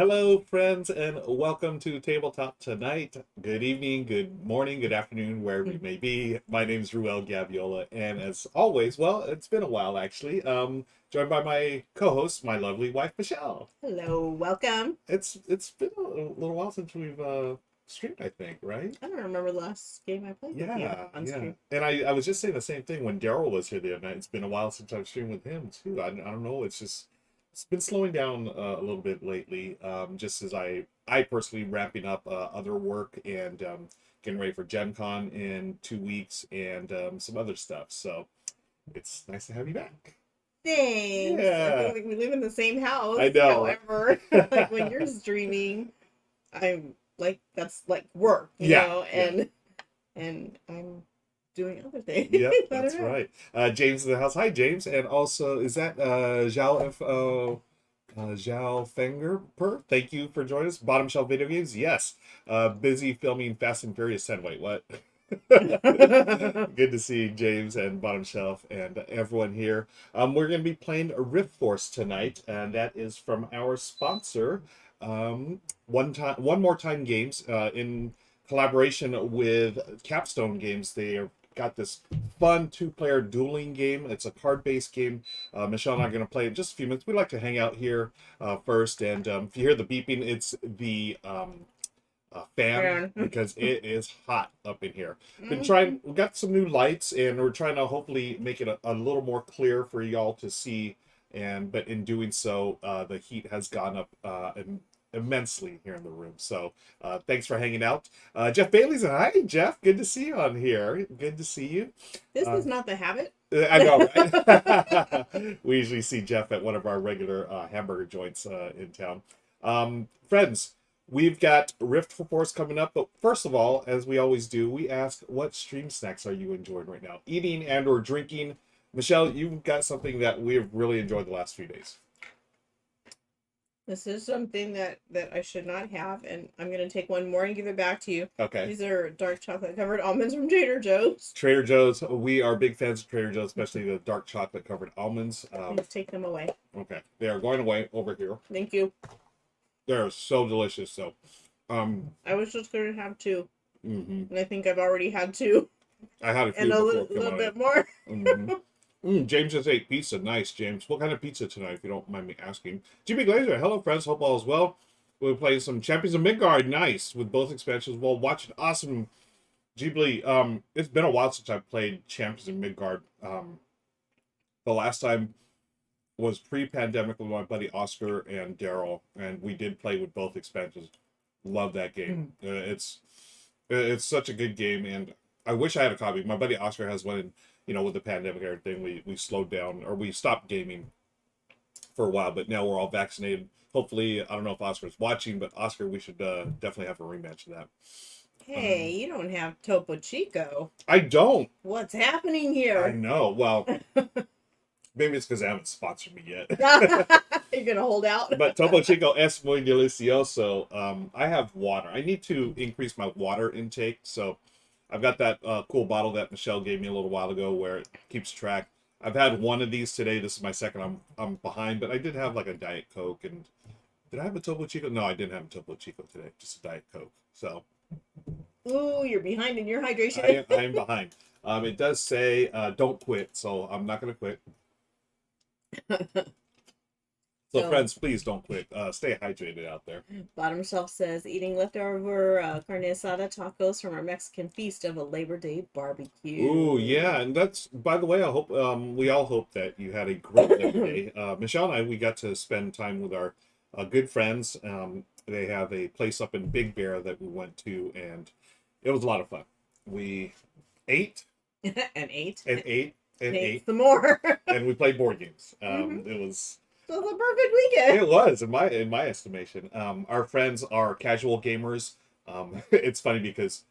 Hello, friends, and welcome to Tabletop Tonight. Good evening, good morning, good afternoon, wherever you may be. My name is Ruel Gaviola, and as always, well, it's been a while actually. Joined by my co-host, my lovely wife Michelle. Hello, welcome. It's been a little while since we've streamed, I think, right? I don't remember the last game I played with you Yeah, on yeah. stream. And I was just saying the same thing when Daryl was here the other night. It's been a while since I've streamed with him too. I don't know. It's been slowing down a little bit lately. Just as I personally wrapping up other work and getting ready for Gen Con in 2 weeks and some other stuff. So it's nice to have you back. Thanks. I feel Yeah, like we live in the same house. I know. However, like when you're streaming, I'm like that's like work, Yeah, yeah. and I'm doing other things. Yep, I don't that's know. right. James in the house. Hi, James. And also, is that Zhao Zhao Fenger per? Thank you for joining us. Bottom Shelf Video Games. Yes. Busy filming Fast and Furious 10. Wait, what? Good to see James and Bottom Shelf and everyone here. We're going to be playing Riftforce tonight, and that is from our sponsor, One More Time Games, in collaboration with Capstone Games. They are got this fun two-player dueling game. It's a card-based game. Michelle and I are going to play in just a few minutes. We like to hang out here first, and if you hear the beeping, it's the fan Yeah. because it is hot up in here. Been Mhm. trying. We got some new lights, and we're trying to hopefully make it a little more clear for y'all to see. And but in doing so, the heat has gone up immensely here in the room. So thanks for hanging out. Jeff Bailey's hi Jeff. Good to see you on here. Good to see you. This Uh, is not the habit. I know, right? We usually see Jeff at one of our regular hamburger joints in town. Friends, we've got Rift Force coming up, but first of all, as we always do, we ask, what stream snacks are you enjoying right now? Eating and or drinking? Michelle, you've got something that we've really enjoyed the last few days. This is something that I should not have, and I'm gonna take one more and give it back to you. Okay. These are dark chocolate covered almonds from Trader Joe's. Trader Joe's. We are big fans of Trader Joe's, especially the dark chocolate covered almonds. Please take them away. Okay. They are going away over here. Thank you. They're so delicious. So, um, I was just gonna have two, mhm. and I think I've already had two, I had a and few a before come little out. bit more. Mm-hmm. James just ate pizza. Nice, James. What kind of pizza tonight, if you don't mind me asking? GB Glazer, hello, friends. Hope all is well. We're playing some Champions of Midgard. Nice, with both expansions while watching awesome Ghibli. It's been a while since I played Champions of Midgard. The last time was pre-pandemic with my buddy Oscar and Daryl, and we did play with both expansions. Love that game. It's such a good game, and I wish I had a copy. My buddy Oscar has one, and with the pandemic and everything, we slowed down or we stopped gaming for a while. But now we're all vaccinated. Hopefully, I don't know if Oscar's watching, but Oscar, we should definitely have a rematch of that. Hey, you don't have Topo Chico. I don't. What's happening I here? know. Well, maybe it's because they haven't sponsored me yet. You're gonna hold out. But Topo Chico es muy delicioso. I have water. I need to increase my water intake. So I've got that cool bottle that Michelle gave me a little while ago where it keeps track. I've had one of these today. This is my second. I'm behind, but I did have like a Diet Coke. And did I have a Topo Chico? No, I didn't have a Topo Chico today. Just a Diet Coke. So Ooh, you're behind in your hydration. I am behind. It does say don't quit, so I'm not gonna quit. So So, friends, please don't quit. Stay hydrated out there. bottom shelf says eating leftover carne asada tacos from our Mexican feast of a Labor Day Ooh, barbecue. yeah, and that's by the way. I hope we all hope that you had a great day. Michelle and I we got to spend time with our good friends. They have a place up in Big Bear that we went to, and it was a lot of fun. We ate And ate and ate and and ate ate, some more. and we played board games. Hmm. It was So it's a perfect weekend. it was in my estimation. Our friends are casual gamers. It's funny because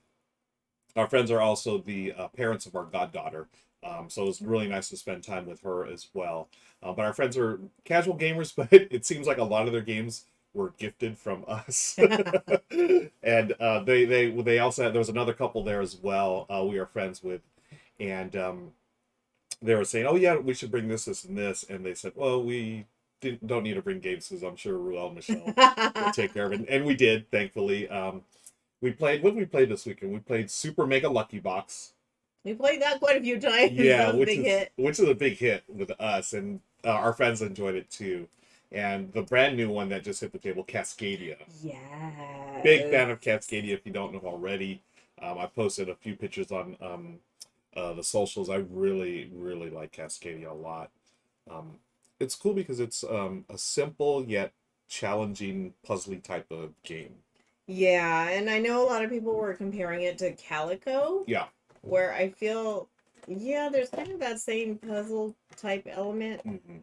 our friends are also the parents of our goddaughter. So it was really nice to spend time with her as well. But our friends are casual gamers, but it seems like a lot of their games were gifted from us. And they also had, there was another couple there as well. We are friends with, and they were saying, "Oh yeah, we should bring this, and this," and they said, "Well, we don't need to bring games because I'm sure Ruel and Michelle will take care of it. And we did, thankfully. We played, what did we play this weekend? We played Super Mega Lucky Box. We played that quite a few times. Yeah, That was a big hit. which is a big hit with us, and our friends enjoyed it too. And the brand new one that just hit the table, Cascadia. Yes. Big fan of Cascadia if you don't know already. I posted a few pictures on the socials. I really, really like Cascadia a lot. It's cool because it's a simple yet challenging, puzzly type of game. Yeah, and I know a lot of people were comparing it to Calico, Yeah. where I feel, yeah, there's kind of that same puzzle type element. Mm-hmm.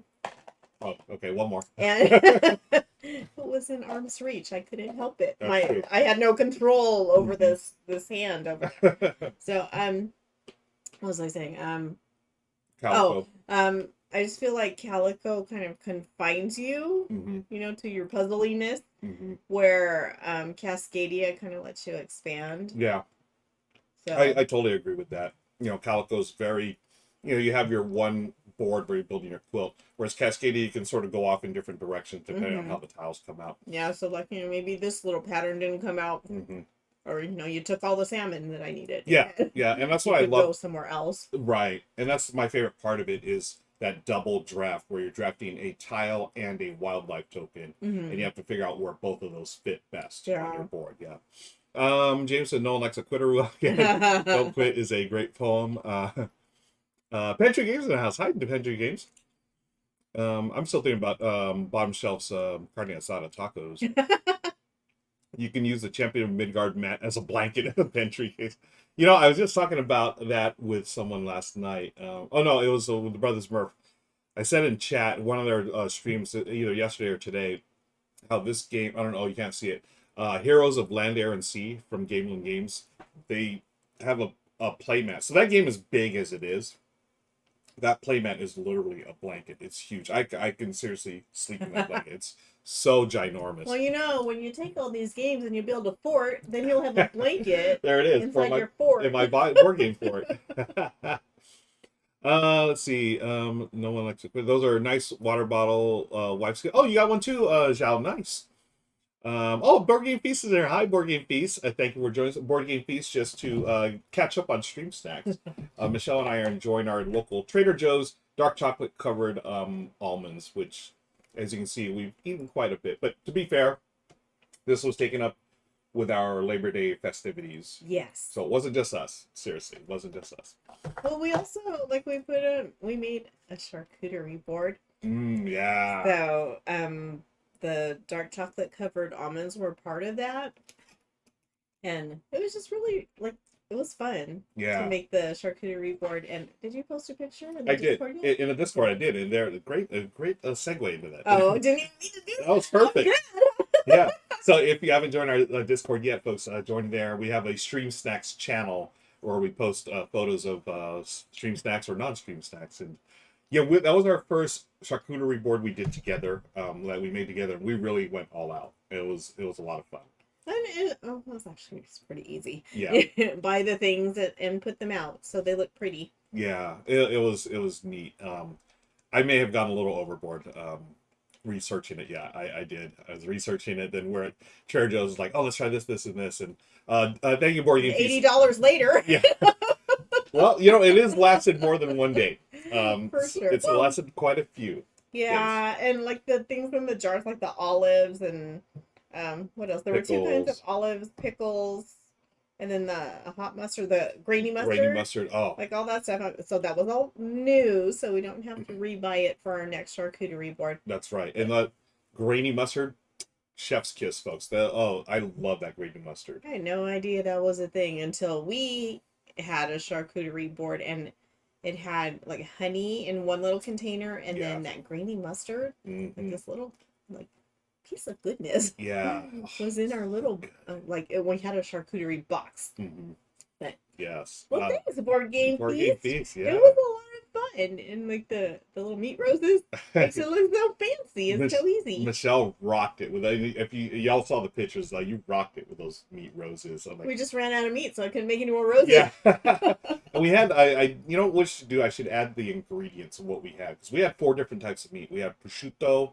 Oh, okay, one more. And it was in arm's reach. I couldn't help it. That's true. I had no control over this hand over. So what was I saying? Calico. I just feel like Calico kind of confines you, Mm-hmm. you know, to your puzzliness, Mm-hmm. where Cascadia kind of lets you expand. Yeah, So I totally agree with that. You know, Calico's very, you have your one board where you're building your quilt, whereas Cascadia you can sort of go off in different directions depending on how the tiles come out. yeah, so like, you know, maybe this little pattern didn't come out, Mm-hmm. or you know, you took all the salmon that I needed. Yeah, yeah, and that's You what I could love. go somewhere else. Right, and that's my favorite part of it is that double draft where you're drafting a tile and a wildlife token, and you have to figure out where both of those fit best on your board. Yeah. James said no one likes a quitter. Again, Don't Quit is a great poem. Pantry Games in the house. Hi, Pantry Games. I'm still thinking about bottom shelf's carne asada tacos. You can use the Champion of Midgard mat as a blanket in a pantry case. You know, I was just talking about that with someone last night. Oh no, it was with the Brothers Murph. I said in chat, one of their streams, either yesterday or today, how this game, I don't know, you can't see it. Heroes of Land, Air, and Sea from Gameland Games, they have a playmat. So that game is big as it is. That playmat is literally a blanket. It's huge. I can seriously sleep in that blanket. It's so ginormous. Well, you know, when you take all these games and you build a fort, then you'll have a blanket there it is inside your fort. In my board game fort. Let's see. No one likes it. Those are nice water bottle wipes. Oh, you got one too, Zhao. Nice. Board Game Feast is there. Hi, Board Game Feast. Thank you for joining us. Board Game Feast just to catch up on stream snacks. Michelle and I are enjoying our local Trader Joe's dark chocolate covered almonds, which, as you can see, we've eaten quite a bit. But to be fair, this was taken up with our Labor Day festivities. Yes. So it wasn't just us. Seriously, it wasn't just us. Well, we also we made a charcuterie board. Yeah. So the dark chocolate covered almonds were part of that, and it was just really it was fun. Yeah. To make the charcuterie board. And did you post a picture? I did in the Discord. I did, and there a great segue into that. Oh, didn't even need to do that. That was perfect. Oh, Yeah. So if you haven't joined our Discord yet, folks, join there. We have a Stream Snacks channel where we post photos of stream snacks or non-stream snacks, and yeah, that was our first charcuterie board we did together. That we made together. We really went all out. It was a lot of fun. And it was actually pretty easy. Yeah. Buy the things and put them out so they look pretty. Yeah, it was neat. I may have gone a little overboard researching it. Yeah, I did. I was researching it. Then we're at Trader Joe's, like, oh, let's try this, and this, and thank you, Board Game Feast. $80 later. Yeah. Well, you know, it is lasted more than one day. For sure. It's lasted quite a few. Yeah, days. and like the things in the jars, like the olives and what else? There were two kinds of olives, pickles, and then the hot mustard, the grainy mustard. Grainy mustard. Oh, like all that stuff. So that was all new, so we don't have to rebuy it for our next charcuterie board. that's right. And the grainy mustard, chef's kiss, folks. I love that grainy mustard. I had no idea that was a thing until we had a charcuterie board, and it had like honey in one little container, and then that grainy mustard, like this little piece of goodness, was in our little we had a charcuterie box. But yes. Well, thanks, Board Game Feast. Yeah. It was a lot of fun, and like the little meat roses makes it look so fancy. It's so easy. Michelle rocked it with. If y'all saw the pictures, you rocked it with those meat roses. We just ran out of meat, so I couldn't make any more roses. Yeah. And we had you know what I should do? I should add the ingredients of what we had, because we had 4 different types of meat. We had prosciutto,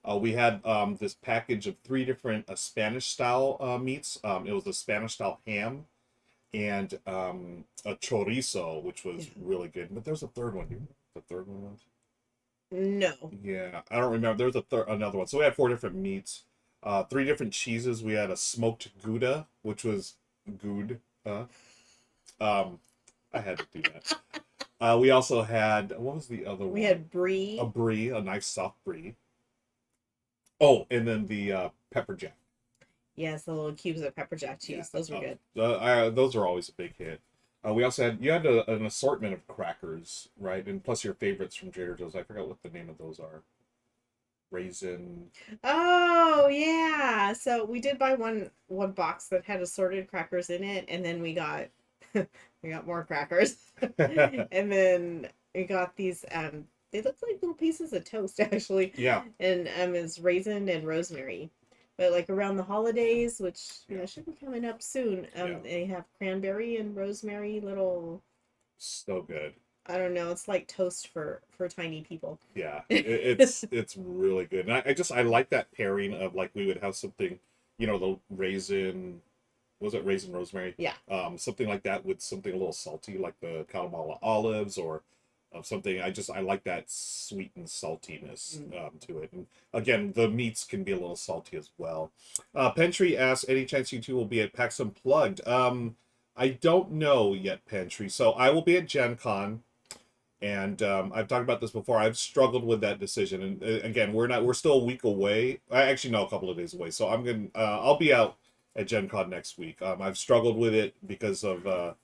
We had this package of three different Spanish style meats. It was a Spanish style ham and a chorizo, which Yeah. was really good. But there's a third one. Do you know what the third one was? No. Yeah, I don't remember. There was another one. So we had four different meats, three different cheeses. We had a smoked Gouda, which was good. Um, I had to do that. We also had what was the other We one? had brie. A brie, a nice soft brie. Oh, and then the pepper jack. Yes, the little cubes of pepper jack Yeah, cheese. Those were good. those are always a big hit. We also had you had an assortment of crackers, right? And plus your favorites from Trader Joe's. I forgot what the name of those are. Raisin. Oh yeah. So we did buy one box that had assorted crackers in it, and then we got we got more crackers. And then we got these they look like little pieces of toast actually. Yeah. And it's raisin and rosemary. But like around the holidays, which should be coming up soon, Yeah. they have cranberry and rosemary little, So good. I don't know, it's like toast for tiny people. Yeah, it's really good. And I like that pairing of like we would have something, the raisin, was it raisin rosemary? Yeah. Something like that with something a little salty like the Kalamala olives or something. I like that sweet and saltiness to it. And again, the meats can be a little salty as well. Pentry asks, any chance you two will be at PAX Unplugged? I don't know yet, Pentry. So I will be at Gen Con. And I've talked about this before. I've struggled with that decision, and again, we're still a week away. I actually know a couple of days away, so I'll be out at Gen Con next week. I've struggled with it because of the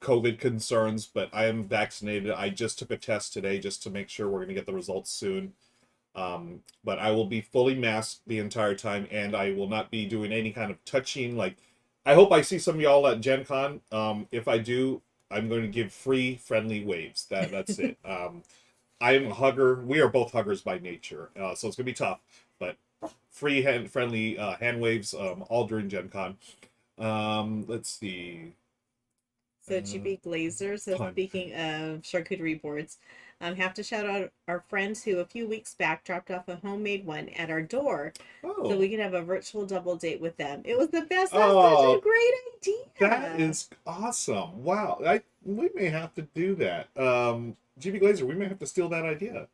COVID concerns, but I am vaccinated. I just took a test today just to make sure we're going to get the results soon. But I will be fully masked the entire time, and I will not be doing any kind of touching. Like, I hope I see some of y'all at Gen Con. If I do, I'm going to give free friendly waves. That's it. I am a hugger. We are both huggers by nature, so it's gonna be tough. But free friendly hand waves all during Gen Con. Let's see. So GB Glazer says, Fun. speaking of charcuterie boards, have to shout out our friends who a few weeks back dropped off a homemade one at our door, so we can have a virtual double date with them. It was the best. That's such a great idea. That is awesome! Wow, we may have to do that. GB Glazer, we may have to steal that idea.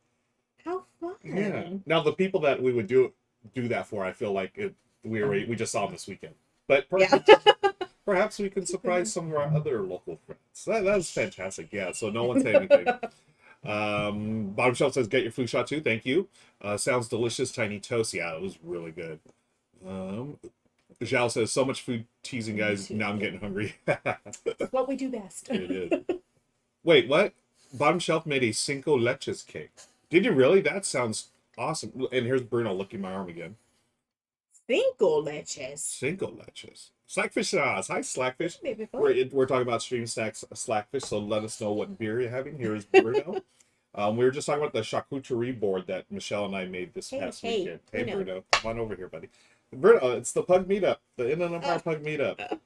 How fun! Yeah. Now the people that we would do that for, I feel like we just saw them this weekend, but perhaps we can surprise some of our other local friends. That's fantastic. Yeah. So no one say anything. Bottom shelf says, "Get your flu shot too." Thank you. Sounds delicious. Tiny toast. Yeah, it was really good. Zhao says, "So much food teasing, guys. Now I'm getting hungry." What we do best. It is. Wait, what? Bottom shelf made a cinco leches cake. Did you really? That sounds awesome. And here's Bruno licking my arm again. Cinco leches. Cinco leches. Slackfish sauce. Hi, Slackfish. Maybe We're talking about Stream Stacks Slackfish, so let us know what beer you're having. Here is Bruno. We were just talking about the charcuterie board that Michelle and I made this past weekend. Hey, Bruno. Come on over here, buddy. Bruno, it's the Pug Meetup. The Inland Empire Pug Meetup.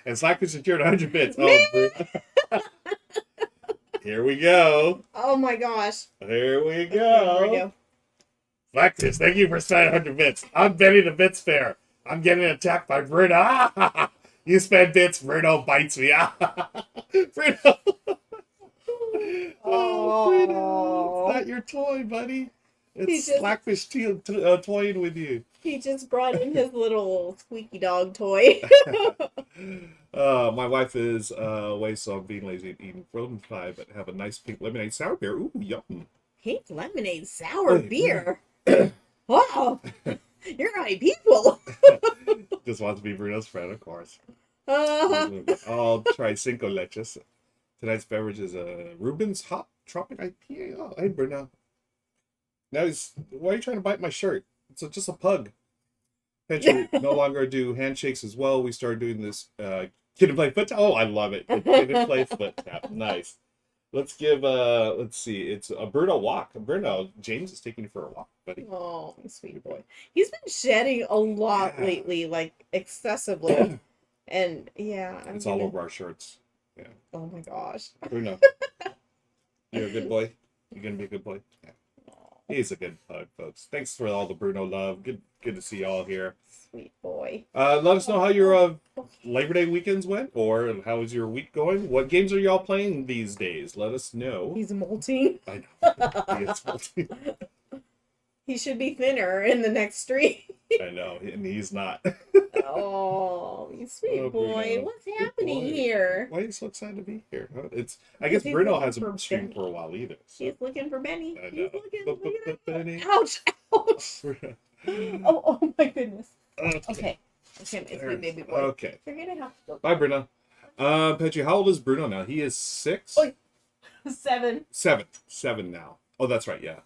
And Slackfish secured 100 bits. Oh, Bruno. Here we go. Oh my gosh. Here we go. Slackfish, thank you for spending 100 bits. I'm Benny the Bits Fair. I'm getting attacked by Bruno. You spend bits, Bruno bites me. Bruno. Oh, Bruno. It's not your toy, buddy. It's Slackfish toying with you. He just brought in his little squeaky dog toy. My wife is away, so I'm being lazy and eating frozen pie, but have a nice pink lemonade sour beer. Ooh, yum. Pink lemonade sour beer? Wow. You're my people. Just wants to be Bruno's friend, of course. Uh-huh. I'll try Cinco Leches. Tonight's beverage is a Reuben's Hot Tropic IPA. Oh, hey, Bruno. Now why are you trying to bite my shirt? It's just a pug. Pantry no longer do handshakes as well. We started doing this kid and play foot tap. Oh, I love it. Kid and play foot tap. Nice. Let's give let's see. It's a Bruno walk. Bruno, James is taking you for a walk, buddy. Oh, sweet boy. He's been shedding a lot lately, like excessively. And yeah, it's all over our shirts. Yeah. Oh my gosh. Bruno. You're a good boy. You're gonna be a good boy. Yeah. He's a good pug, folks. Thanks for all the Bruno love. Good to see y'all here. Sweet boy. Let us know how your Labor Day weekends went, or how is your week going? What games are y'all playing these days? Let us know. He's molting. I know. He is molting. He should be thinner in the next stream. I know, and he's not. Oh, you sweet Oh, boy. Bruno. What's Good happening boy. here? Why are you so excited to be here? Huh? I Because guess he's Bruno looking hasn't for streamed Benny. for a while either. So. He's looking for Benny. I He's know. looking. Look at that. Benny. Ouch! Ouch! Oh my goodness. Okay. It's me, baby boy. Okay. You're gonna have to go. Bye, Bruno. Petri, how old is Bruno now? He is 6? Oh, 7. 7 now. Oh, that's right, yeah.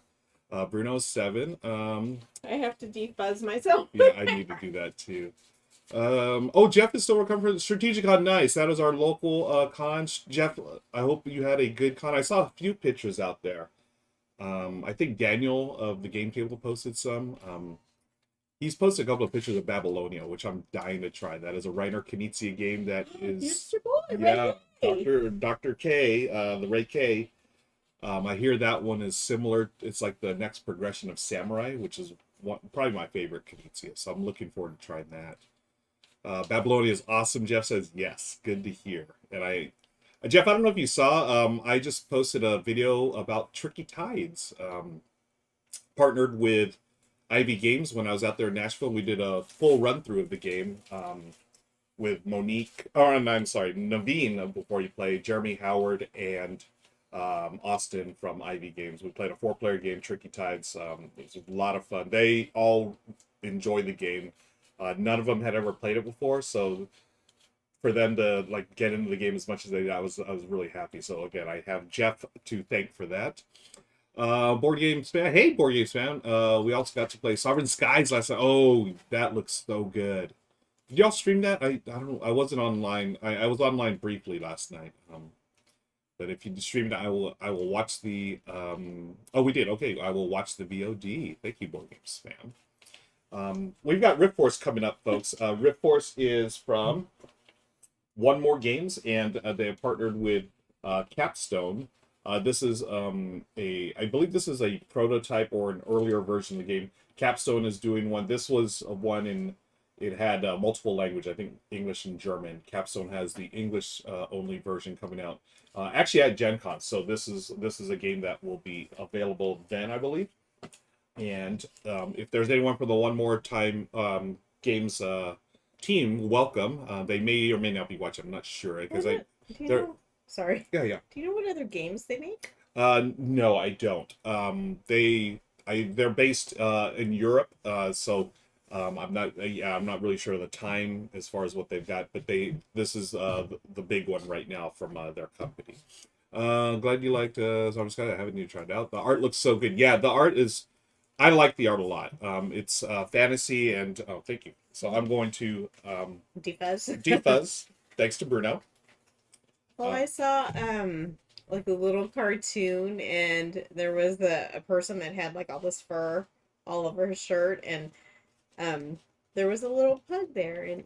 Bruno's 7. I have to defuzz myself. Yeah, I need to do that too. Jeff is still recovering from the Strategic Con. Nice. That is our local con. Jeff, I hope you had a good con. I saw a few pictures out there. I think Daniel of the Game Table posted some. He's posted a couple of pictures of Babylonia, which I'm dying to try. That is a Reiner Knizia game that is... Your boy, Yeah, Ray. Dr. K, the Ray K. I hear that one is similar. It's like the next progression of Samurai, which is probably my favorite Knizia. So I'm looking forward to trying that. Babylonia is awesome. Jeff says yes. Good to hear. And Jeff, I don't know if you saw. I just posted a video about Tricky Tides. Partnered with Ivy Games when I was out there in Nashville. We did a full run through of the game with Monique. I'm sorry, Naveen before you play, Jeremy Howard, and Austin from Ivy Games. We played a 4-player game, Tricky Tides. It was a lot of fun. They all enjoyed the game. None of them had ever played it before, so for them to like get into the game as much as they did, I was really happy. So again, I have Jeff to thank for that. Board Games Fan. Hey, Board Games Fan. We also got to play Sovereign Skies last night. Oh, that looks so good. Did y'all stream that? I don't. I wasn't online. I was online briefly last night. But if you streamed it, I will watch the. Oh, we did. Okay, I will watch the VOD. Thank you, Board Games Fan. We've got Riftforce coming up, folks. Riftforce is from One More Games, and they have partnered with Capstone. This is I believe this is a prototype or an earlier version of the game. Capstone is doing one. This was one in, it had multiple language, I think English and German. Capstone has the English only version coming out. Actually at Gen Con, so this is a game that will be available then, I believe. And if there's anyone from the One More Time Games team, welcome. They may or may not be watching. I'm not sure because Sorry. Yeah. Do you know what other games they make? No, I don't. They're based in Europe, so I'm not really sure of the time as far as what they've got, but this is the big one right now from their company. Glad you liked Zombie Sky. I haven't even tried it out. The art looks so good. Yeah, the art is. I like the art a lot. It's fantasy and thank you. So I'm going to defuzz. Thanks to Bruno. Well, I saw like a little cartoon, and there was a person that had like all this fur all over his shirt, and there was a little pug there, and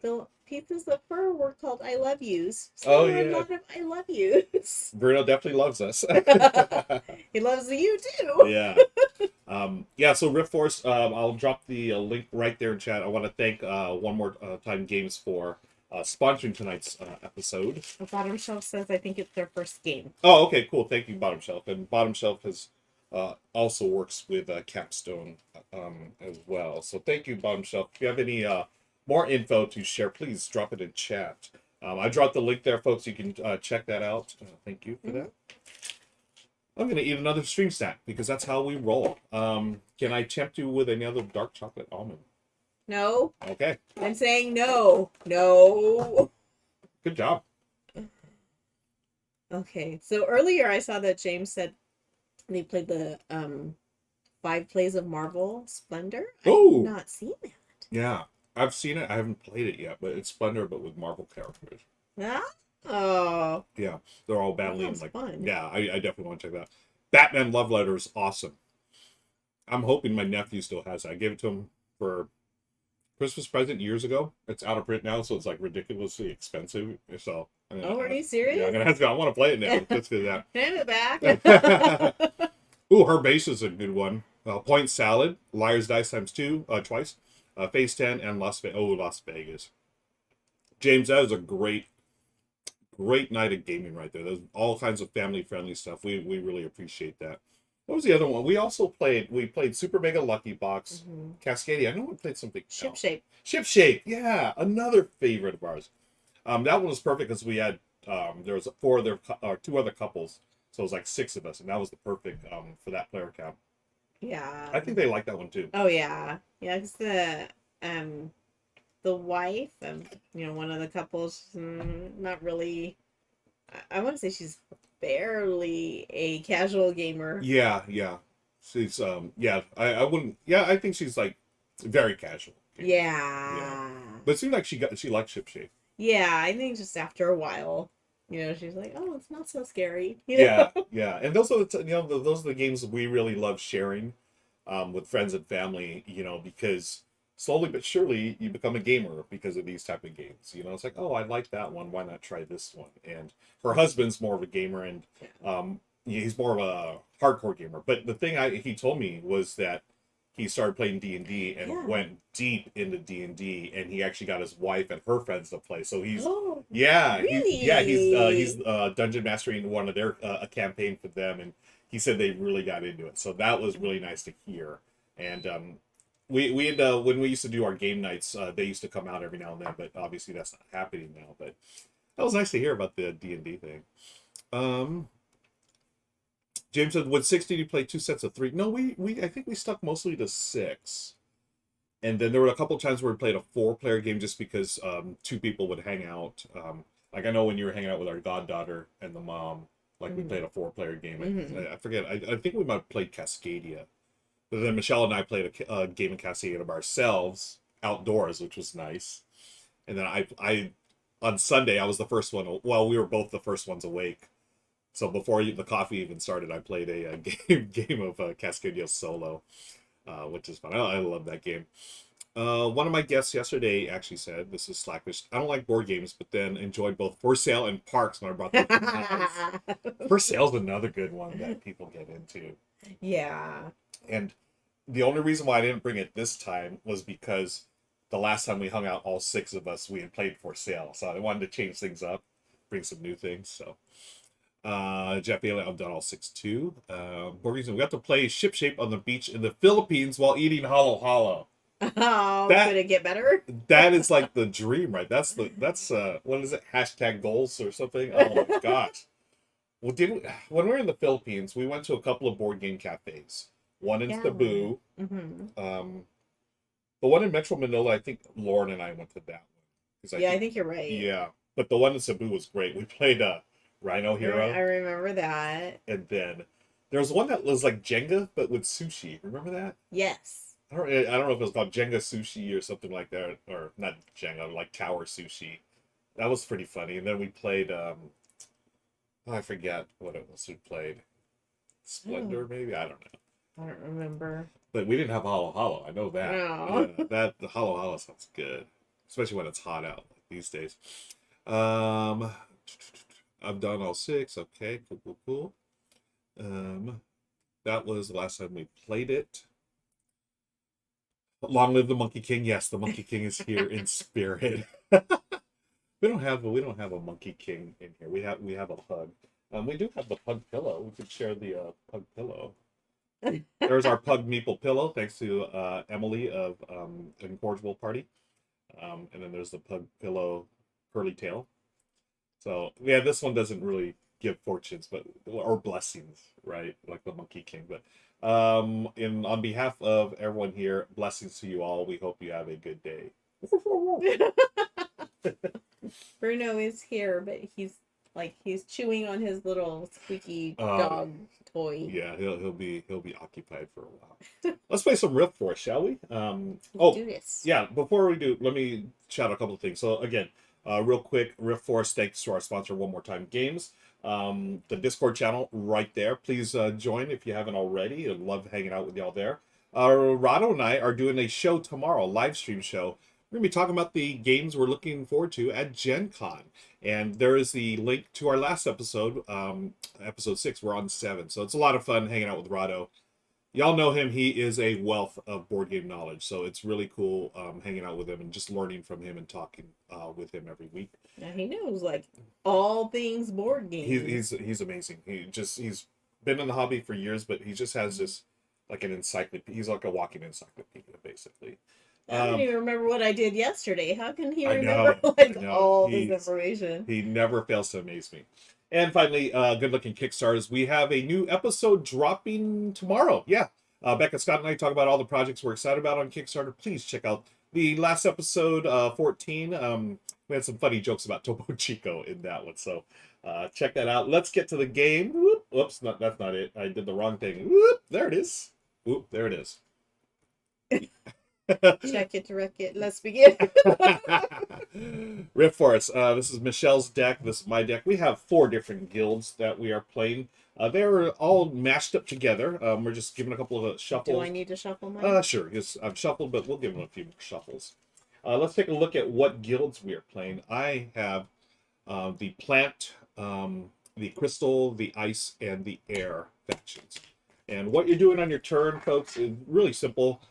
the pieces of fur were called "I love yous." So there were a lot of "I love yous." Bruno definitely loves us. He loves you too. Yeah. So Riftforce, I'll drop the link right there in chat. I want to thank One More Time Games for sponsoring tonight's episode. Bottom Shelf says I think it's their first game. Oh, okay, cool. Thank you, Bottom Shelf. And Bottom Shelf has also works with Capstone as well. So thank you, Bottom Shelf. If you have any more info to share, please drop it in chat. I dropped the link there, folks. You can check that out. Thank you for that. I'm going to eat another stream snack because that's how we roll. Can I tempt you with another dark chocolate almond? No. Okay. I'm saying no. No. Good job. Okay. So earlier I saw that James said they played the 5 Plays of Marvel Splendor. Oh. I've not seen that. Yeah. I've seen it. I haven't played it yet, but it's Splendor, but with Marvel characters. Ah? Oh. Yeah. They're all battling. That sounds fun. Yeah, I definitely want to check that out. Batman Love Letter is awesome. I'm hoping my nephew still has it. I gave it to him for Christmas present years ago. It's out of print now, so it's like ridiculously expensive. So Are you serious? Yeah, I'm gonna have to. I want to play it now. Just because that. Hand it back. Ooh, her base is a good one. Point Salad, Liar's Dice times two, twice. Phase 10 and Las Vegas. James, that is a great night of gaming right there. There's all kinds of family friendly stuff. We really appreciate that. What was the other one? We played Super Mega Lucky Box, Cascadia. I know we played something Ship else. shape. Ship Shape, yeah, another favorite of ours. That one was perfect because we had there was two other couples, so it was like six of us, and that was the perfect for that player count. Yeah. I think they like that one too. Oh yeah. Yeah, because the wife of one of the couples, not really. I want to say she's barely a casual gamer. Yeah, yeah. She's yeah, I wouldn't yeah, I think she's like very casual. Yeah. Yeah. But it seemed like she liked Ship Shape. Yeah, I think just after a while, she's like, oh, it's not so scary. Yeah, yeah. And those are those are the games we really love sharing with friends and family, because slowly but surely you become a gamer because of these type of games. It's like, oh, I like that one. Why not try this one? And her husband's more of a gamer, and he's more of a hardcore gamer. But the thing he told me was that he started playing D&D and Yeah. went deep into D&D, and he actually got his wife and her friends to play. So he's Oh, he's really? dungeon mastering one of their a campaign for them, and he said they really got into it. So that was really nice to hear. And we had when we used to do our game nights, they used to come out every now and then, but obviously that's not happening now. But that was nice to hear about the D&D thing. James said, "Would 60 play two sets of three?" No, I think we stuck mostly to six, and then there were a couple times where we played a four-player game just because two people would hang out. Like I know when you were hanging out with our goddaughter and the mom, like we played a four-player game. I forget. I think we might have played Cascadia, but then Michelle and I played a game of Cascadia by ourselves outdoors, which was nice. And then I on Sunday I was the first one. Well, we were both the first ones awake. So before the coffee even started, I played a game of Cascadia solo, which is fun. I love that game. One of my guests yesterday actually said, "This is Slackish. I don't like board games, but then enjoyed both For Sale and Parks when I brought them to my house." For Sale's another good one that people get into. Yeah. And the only reason why I didn't bring it this time was because the last time we hung out, all six of us, we had played For Sale. So I wanted to change things up, bring some new things. So Jeff Bailey, I've done all six too. Board games, we got to play Ship Shape on the beach in the Philippines while eating Hollow Hollow. Oh, could it get better? That is like the dream, right? That's what is it? Hashtag goals or something? Oh my gosh. Well, when we were in the Philippines, we went to a couple of board game cafes. One in Cebu. The one in Metro Manila, I think Lauren and I went to that one. I think you're right. Yeah. But the one in Cebu was great. We played Rhino Hero. I remember that. And then there was one that was like Jenga, but with sushi. Remember that? Yes. I don't know if it was called Jenga Sushi or something like that, or not Jenga, like Tower Sushi. That was pretty funny. And then we played, I forget what it was we played. Splendor, maybe? I don't know. I don't remember. But we didn't have Hollow Hollow. I know that. No. Yeah, the Hollow Hollow sounds good, especially when it's hot out like these days. I've done all six. Okay, cool. That was the last time we played it. Long live the Monkey King! Yes, the Monkey King is here in spirit. We don't have a Monkey King in here. We have a pug. We do have the pug pillow. We could share the pug pillow. There's our pug meeple pillow, thanks to Emily of Incorrigible Party. And then there's the pug pillow curly tail. So yeah, this one doesn't really give fortunes, or blessings, right? Like the Monkey King. But on behalf of everyone here, blessings to you all. We hope you have a good day. Bruno is here, but he's chewing on his little squeaky dog toy. Yeah, he'll be occupied for a while. Let's play some Riftforce, shall we? Let's do this. Yeah. Before we do, let me shout out a couple of things. So again, real quick, Riftforce. Thanks to our sponsor one more time, Games. The Discord channel right there. Please join if you haven't already. I'd love hanging out with y'all there. Rado and I are doing a show tomorrow, live stream show We're going to be talking about the games we're looking forward to at Gen Con. And there is the link to our last episode, episode 6. We're on 7. So it's a lot of fun hanging out with Rado. Y'all know him. He is a wealth of board game knowledge. So it's really cool hanging out with him and just learning from him and talking with him every week. Now he knows like all things board games. He's amazing. He's been in the hobby for years, but he just has this like an encyclopedia. He's like a walking encyclopedia, basically. I don't even remember what I did yesterday. How can he I remember all this information? He never fails to amaze me. And finally, good-looking Kickstarters. We have a new episode dropping tomorrow. Yeah. Becca, Scott, and I talk about all the projects we're excited about on Kickstarter. Please check out the last episode, 14. We had some funny jokes about Topo Chico in that one. So check that out. Let's get to the game. Whoop. Whoops, that's not it. I did the wrong thing. Whoop, there it is. Whoop, there it is. Check it, wreck it. Let's begin. Riftforce. This is Michelle's deck. This is my deck. We have 4 different guilds that we are playing. They're all mashed up together. We're just giving a couple of shuffles. Do I need to shuffle mine? Sure. Yes, I've shuffled, but we'll give them a few more shuffles. Let's take a look at what guilds we are playing. I have the plant, the crystal, the ice, and the air factions. And what you're doing on your turn, folks, is really simple.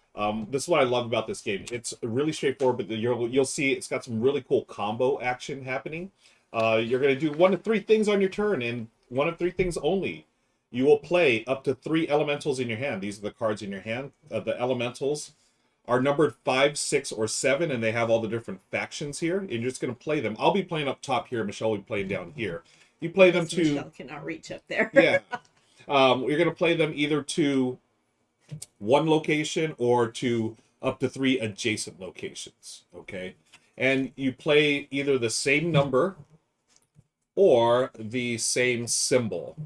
This is what I love about this game. It's really straightforward, but you'll see it's got some really cool combo action happening. You're going to do 1 of 3 things on your turn, and 1 of 3 things only. You will play up to 3 elementals in your hand. These are the cards in your hand. The elementals are numbered 5, 6, or 7, and they have all the different factions here. And you're just going to play them. I'll be playing up top here. Michelle will be playing down here. You play them to... Michelle cannot reach up there. Yeah. You're going to play them either to 1 location or to up to 3 adjacent locations. Okay? And you play either the same number or the same symbol.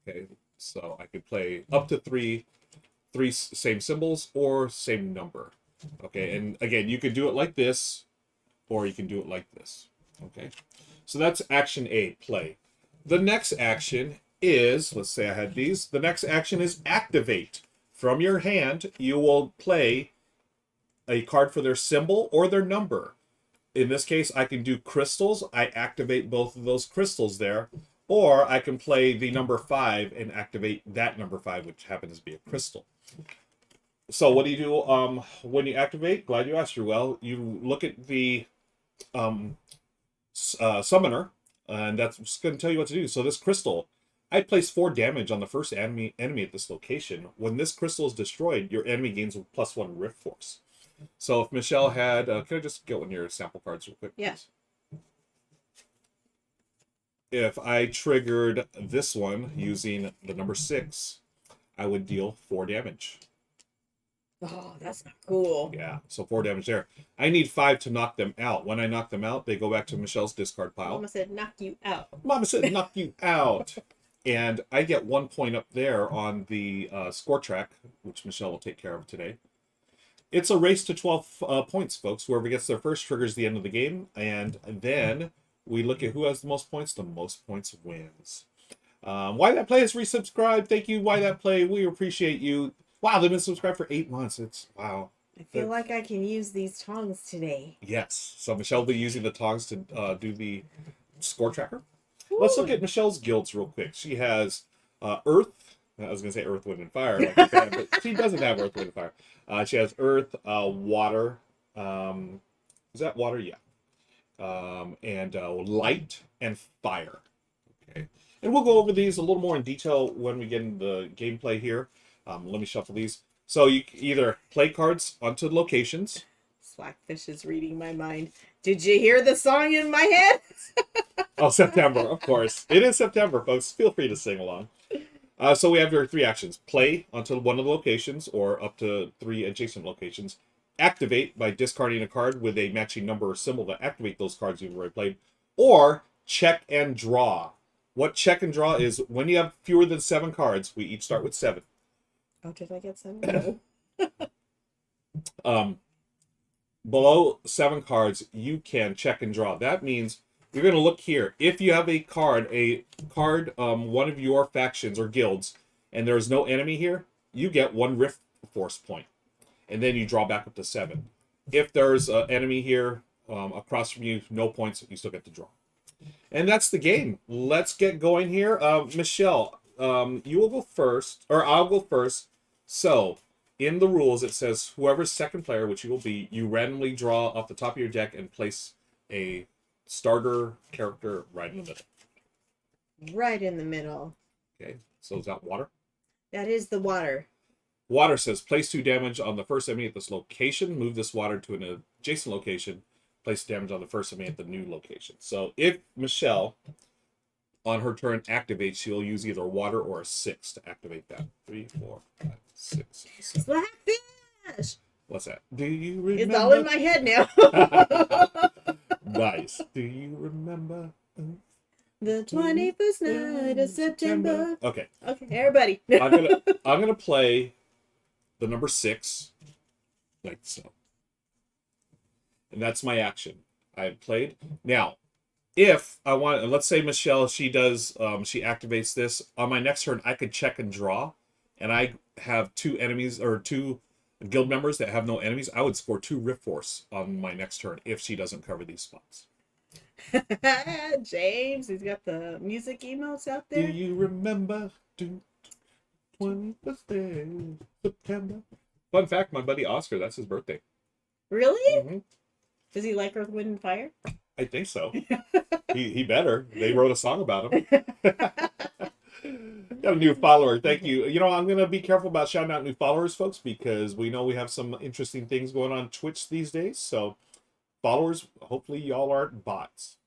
Okay? So I could play up to 3 same symbols or same number. Okay? And again, you could do it like this or you can do it like this. Okay? So that's action A, play. The next action is, let's say I had these, the next action is activate. From your hand, you will play a card for their symbol or their number. In this case, I can do crystals. I activate both of those crystals there. Or I can play the number 5 and activate that number 5, which happens to be a crystal. So what do you do when you activate? Glad you asked, Ruel. You look at the summoner, and that's just going to tell you what to do. So this crystal, I place 4 damage on the first enemy at this location. When this crystal is destroyed, your enemy gains a +1 Riftforce. So if Michelle had... can I just get one of your sample cards real quick? Yes. If I triggered this one using the number 6, I would deal 4 damage. Oh, that's not cool. Yeah, so 4 damage there. I need 5 to knock them out. When I knock them out, they go back to Michelle's discard pile. Mama said knock you out. Mama said knock you out. And I get 1 point up there on the score track, which Michelle will take care of today. It's a race to 12 points, folks. Whoever gets their first triggers the end of the game. And then we look at who has the most points. The most points wins. Why That Play is resubscribed. Thank you, Why That Play. We appreciate you. Wow, they've been subscribed for 8 months. It's wow. I feel like I can use these tongs today. Yes. So Michelle will be using the tongs to do the score tracker. Ooh. Let's look at Michelle's guilds real quick. She has Earth. I was going to say Earth, Wind, and Fire, like that, but she doesn't have Earth, Wind, and Fire. She has Earth, Water. Is that Water? Yeah. And Light and Fire. Okay. And we'll go over these a little more in detail when we get into the gameplay here. Let me shuffle these. So you either play cards onto locations. Slackfish is reading my mind. Did you hear the song in my head? Oh, September, of course. It is September, folks. Feel free to sing along. So we have your 3 actions. Play onto one of the locations or up to 3 adjacent locations. Activate by discarding a card with a matching number or symbol to activate those cards you've already played. Or check and draw. What check and draw is when you have fewer than 7 cards, we each start with 7. Oh, did I get 7? Below 7 cards, you can check and draw. That means you're going to look here. If you have a card, one of your factions or guilds, and there is no enemy here, you get 1 Rift Force point. And then you draw back up to 7. If there's an enemy here across from you, no points. You still get to draw. And that's the game. Let's get going here. Michelle, you will go first, or I'll go first. So, in the rules, it says whoever's second player, which you will be, you randomly draw off the top of your deck and place a starter character right in the middle. Right in the middle. Okay, so is that water? That is the water. Water says place 2 damage on the first enemy at this location. Move this water to an adjacent location. Place damage on the first enemy at the new location. So if Michelle, on her turn, activates, she'll use either water or a 6 to activate that. 3, 4, 5, 6, 7. Slackfish! What's that? Do you remember? It's all in my head now. Nice. Do you remember? The 21st night of September. Okay. Okay, everybody. I'm gonna play the number 6, like so. And that's my action. I have played. Now, if I want, let's say Michelle, she does, she activates this. On my next turn, I could check and draw, and I have 2 enemies, or 2 guild members that have no enemies. I would score 2 Riftforce on my next turn if she doesn't cover these spots. James, he's got the music emotes out there. Do you remember? 21st day of September. Fun fact, my buddy Oscar, that's his birthday. Really? Mm-hmm. Does he like Earth, Wind, and Fire? I think so. he better. They wrote a song about him. Got a new follower. Thank you. You know, I'm going to be careful about shouting out new followers, folks, because we know we have some interesting things going on Twitch these days. So, followers, hopefully y'all aren't bots.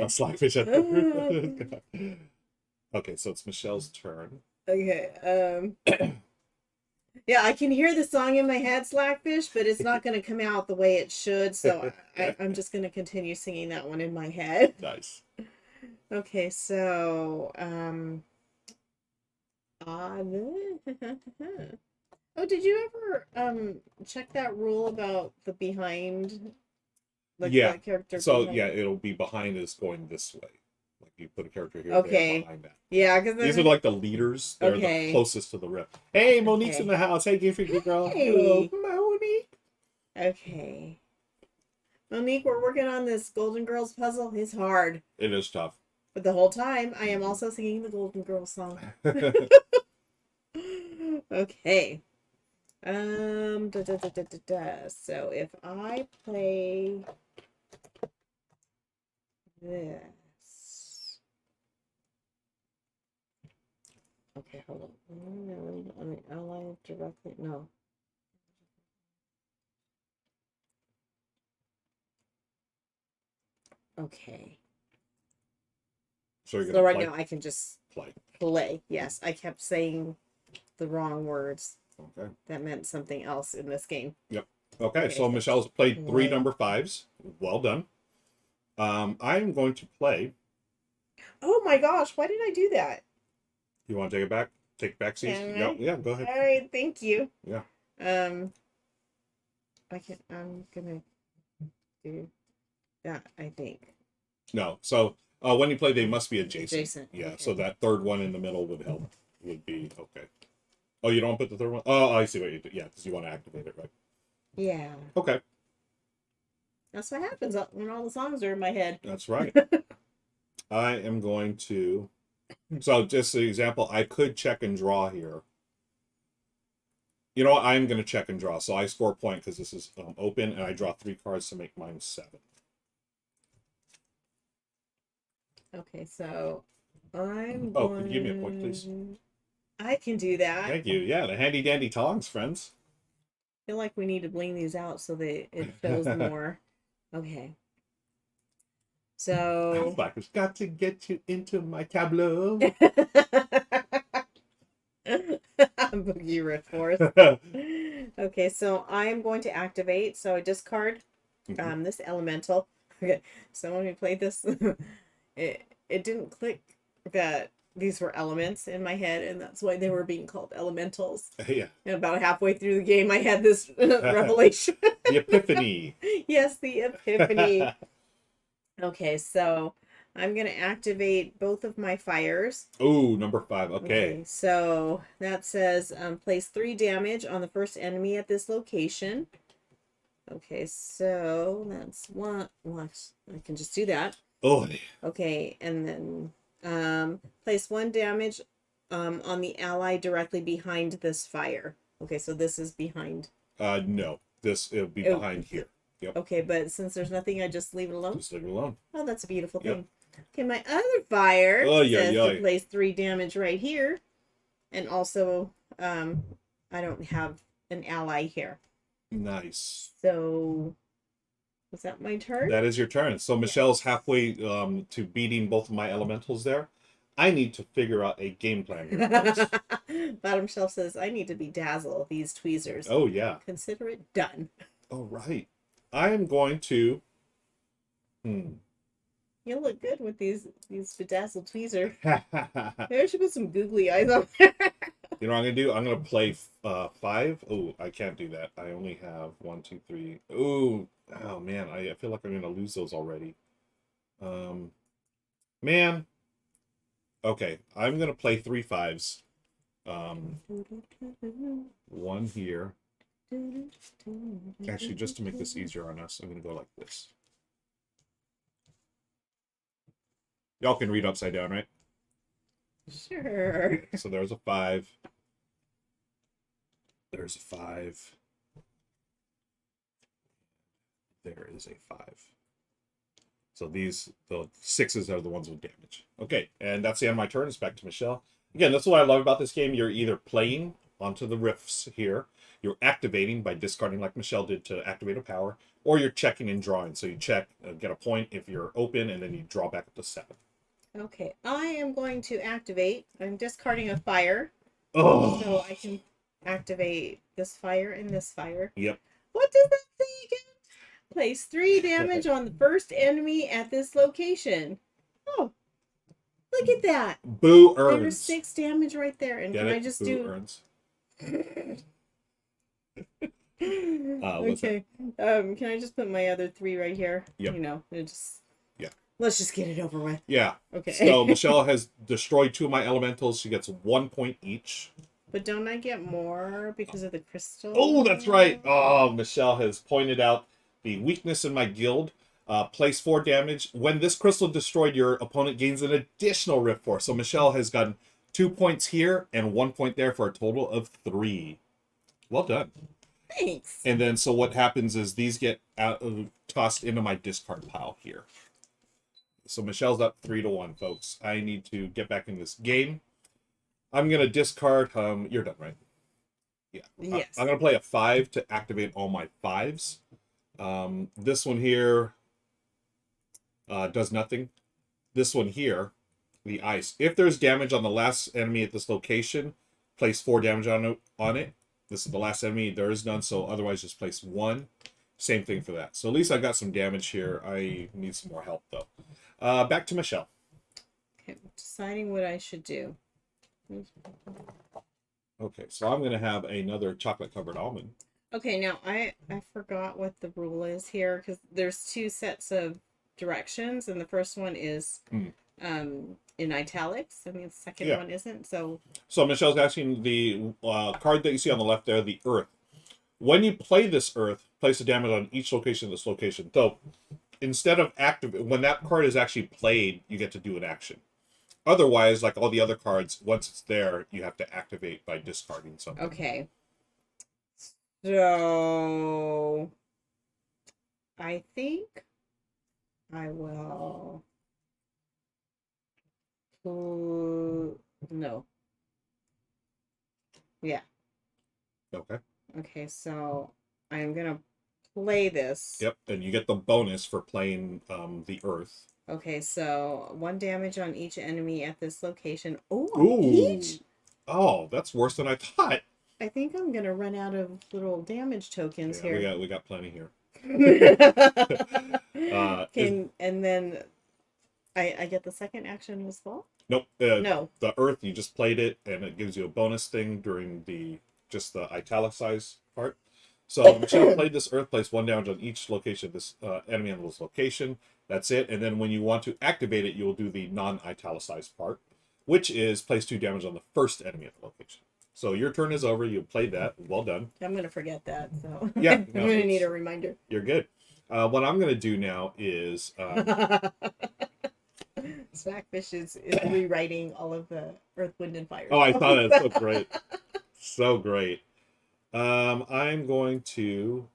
Slackfish at the Okay, so it's Michelle's turn. Okay. Yeah, I can hear the song in my head, Slackfish, but it's not going to come out the way it should, so I'm just going to continue singing that one in my head. Nice. Okay, so, oh, did you ever, check that rule about the behind? Like yeah. the character so, behind? yeah, it'll be behind is going this way. Like, you put a character here, okay. behind that. Yeah, because these are like the leaders. They're the closest to the rift. Hey, Monique's in the house. Hey, Game Freak Girl. Hey. Hello, Monique. Okay. Monique, we're working on this Golden Girls puzzle. It's hard. It is tough. But the whole time, I am also singing the Golden Girls song. Okay. So if I play this. Okay, hold on. I mean, align directly. No. Okay. So right now I can just play. Yes, I kept saying the wrong words. Okay. That meant something else in this game. Yep. Okay, so Michelle's played 3 number 5s. Well done. I'm going to play. Oh my gosh, why did I do that? You want to take it back? Take back seats? Yeah, go ahead. All right, thank you. Yeah. I'm gonna do that, I think. No. So when you play, they must be adjacent. Adjacent. Yeah. Okay. So that third one in the middle would help. Would be okay. Oh, you don't put the third one? Oh, I see what you do. Yeah, because you want to activate it, right? Yeah. Okay. That's what happens when all the songs are in my head. That's right. I am going to. So just an example, I could check and draw here. You know what? I'm going to check and draw. So I score a point because this is open, and I draw 3 cards to make mine 7. Okay, so I'm Oh, could you give me a point, please? I can do that. Thank you. Yeah, the handy dandy tongs, friends. I feel like we need to bling these out so that it shows more. Okay. So Blacker's got to get you into my tableau. Boogie Riftforce. Okay, so I'm going to activate. So I discard this elemental. Okay, so when we played this, it didn't click that these were elements in my head, and that's why they were being called elementals. Yeah. And about halfway through the game, I had this revelation. The epiphany. Yes, the epiphany. Okay, so I'm gonna activate both of my fires. Oh, number 5. Okay. So that says place 3 damage on the first enemy at this location. Okay, so that's one. Well, I can just do that. Oh. Okay, and then place 1 damage on the ally directly behind this fire. Okay, so this is behind. No. It'll be behind here. Yep. Okay, but since there's nothing, I just leave it alone? Just leave it alone. Oh, that's a beautiful Yep. thing. Okay, my other fire says to place 3 damage right here. And also, I don't have an ally here. Nice. So, is that my turn? That is your turn. So Michelle's halfway to beating both of my elementals there. I need to figure out a game plan here. Bottom shelf says, I need to bedazzle these tweezers. Oh, yeah. Consider it done. All right. I am going to... You look good with these bedazzled tweezers. Maybe I should put some googly eyes on there. You know what I'm going to do? I'm going to play 5. Oh, I can't do that. I only have 1, 2, 3. Oh, man. I feel like I'm going to lose those already. Man. Okay. I'm going to play 3 5s. 1 here. Actually, just to make this easier on us, I'm going to go like this. Y'all can read upside down, right? Sure. So there's a 5. There's a 5. There is a 5. So the 6s are the ones with damage. Okay, and that's the end of my turn. It's back to Michelle. Again, that's what I love about this game. You're either playing onto the rifts here, you're activating by discarding like Michelle did to activate a power, or you're checking and drawing. So you check, get a point if you're open, and then you draw back up to 7. Okay, I am going to activate. I'm discarding a fire. Oh. So I can activate this fire and this fire. Yep. What does that say again? Place 3 damage on the first enemy at this location. Oh, look at that. Boo earns. There's 6 damage right there. And Get can it? I just Boo do... earns. Okay. Can I just put my other 3 right here? Yep. You know, it just... Yeah. Let's just get it over with. Yeah. Okay. So Michelle has destroyed 2 of my elementals. She gets 1 point each. But don't I get more because of the crystal? Oh, that's right. Oh, Michelle has pointed out the weakness in my guild. Place 4 damage. When this crystal destroyed, your opponent gains an additional Riftforce. So Michelle has gotten 2 points here and 1 point there for a total of 3. Well done. Thanks. And then, so what happens is these get tossed into my discard pile here. So Michelle's up 3-1, folks. I need to get back in this game. I'm going to discard... you're done, right? Yeah. Yes. I'm going to play a 5 to activate all my 5s. This one here does nothing. This one here, the ice. If there's damage on the last enemy at this location, place 4 damage on it. This is the last enemy. There is none, so otherwise just place 1. Same thing for that. So at least I got some damage here. I need some more help, though. Back to Michelle. Okay, deciding what I should do. Okay, so I'm going to have another chocolate-covered almond. Okay, now I forgot what the rule is here because there's 2 sets of directions, and the first one is in italics. I mean, the second one isn't. So Michelle's asking the card that you see on the left there, the Earth. When you play this Earth, place a damage on each location of this location. So instead of when that card is actually played, you get to do an action. Otherwise, like all the other cards, once it's there, you have to activate by discarding something. Okay. So I think I will. No. Yeah. Okay. Okay, so I'm gonna play this. Yep, and you get the bonus for playing the Earth. Okay, so 1 damage on each enemy at this location. Oh, Ooh. each? Oh, that's worse than I thought. I think I'm gonna run out of little damage tokens here. We got plenty here. And then I get the second action as well? Nope. No. The Earth, you just played it, and it gives you a bonus thing during the italicized part. So Michelle played this Earth, place 1 damage on each location of this enemy on this location. That's it. And then when you want to activate it, you'll do the non-italicized part, which is place 2 damage on the first enemy at the location. So your turn is over. You played that. Well done. I'm gonna forget that. So Yeah, I'm no, gonna need a reminder. You're good. What I'm gonna do now is Slackfish is rewriting all of the Earth, Wind, and Fire. oh, I thought that's so great, so great. I'm going to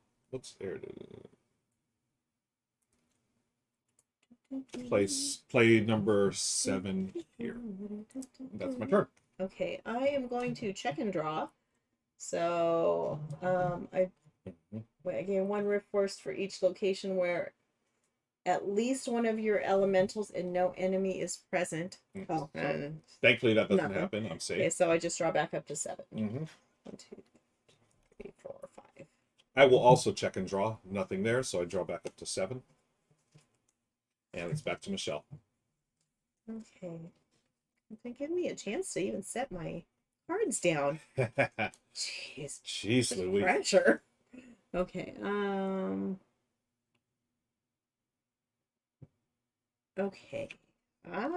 play number 7 here. That's my turn. Okay, I am going to check and draw. So I gain 1 Riftforce for each location where at least one of your elementals and no enemy is present. Oh, so, thankfully that doesn't happen. I'm safe. Okay, so I just draw back up to 7. 1, 2, 3, 4, 5. I will also check and draw. Nothing there, so I draw back up to 7. And it's back to Michelle. Okay. Give me a chance to even set my cards down. Jeez, Louise. Pressure. Okay. Okay. I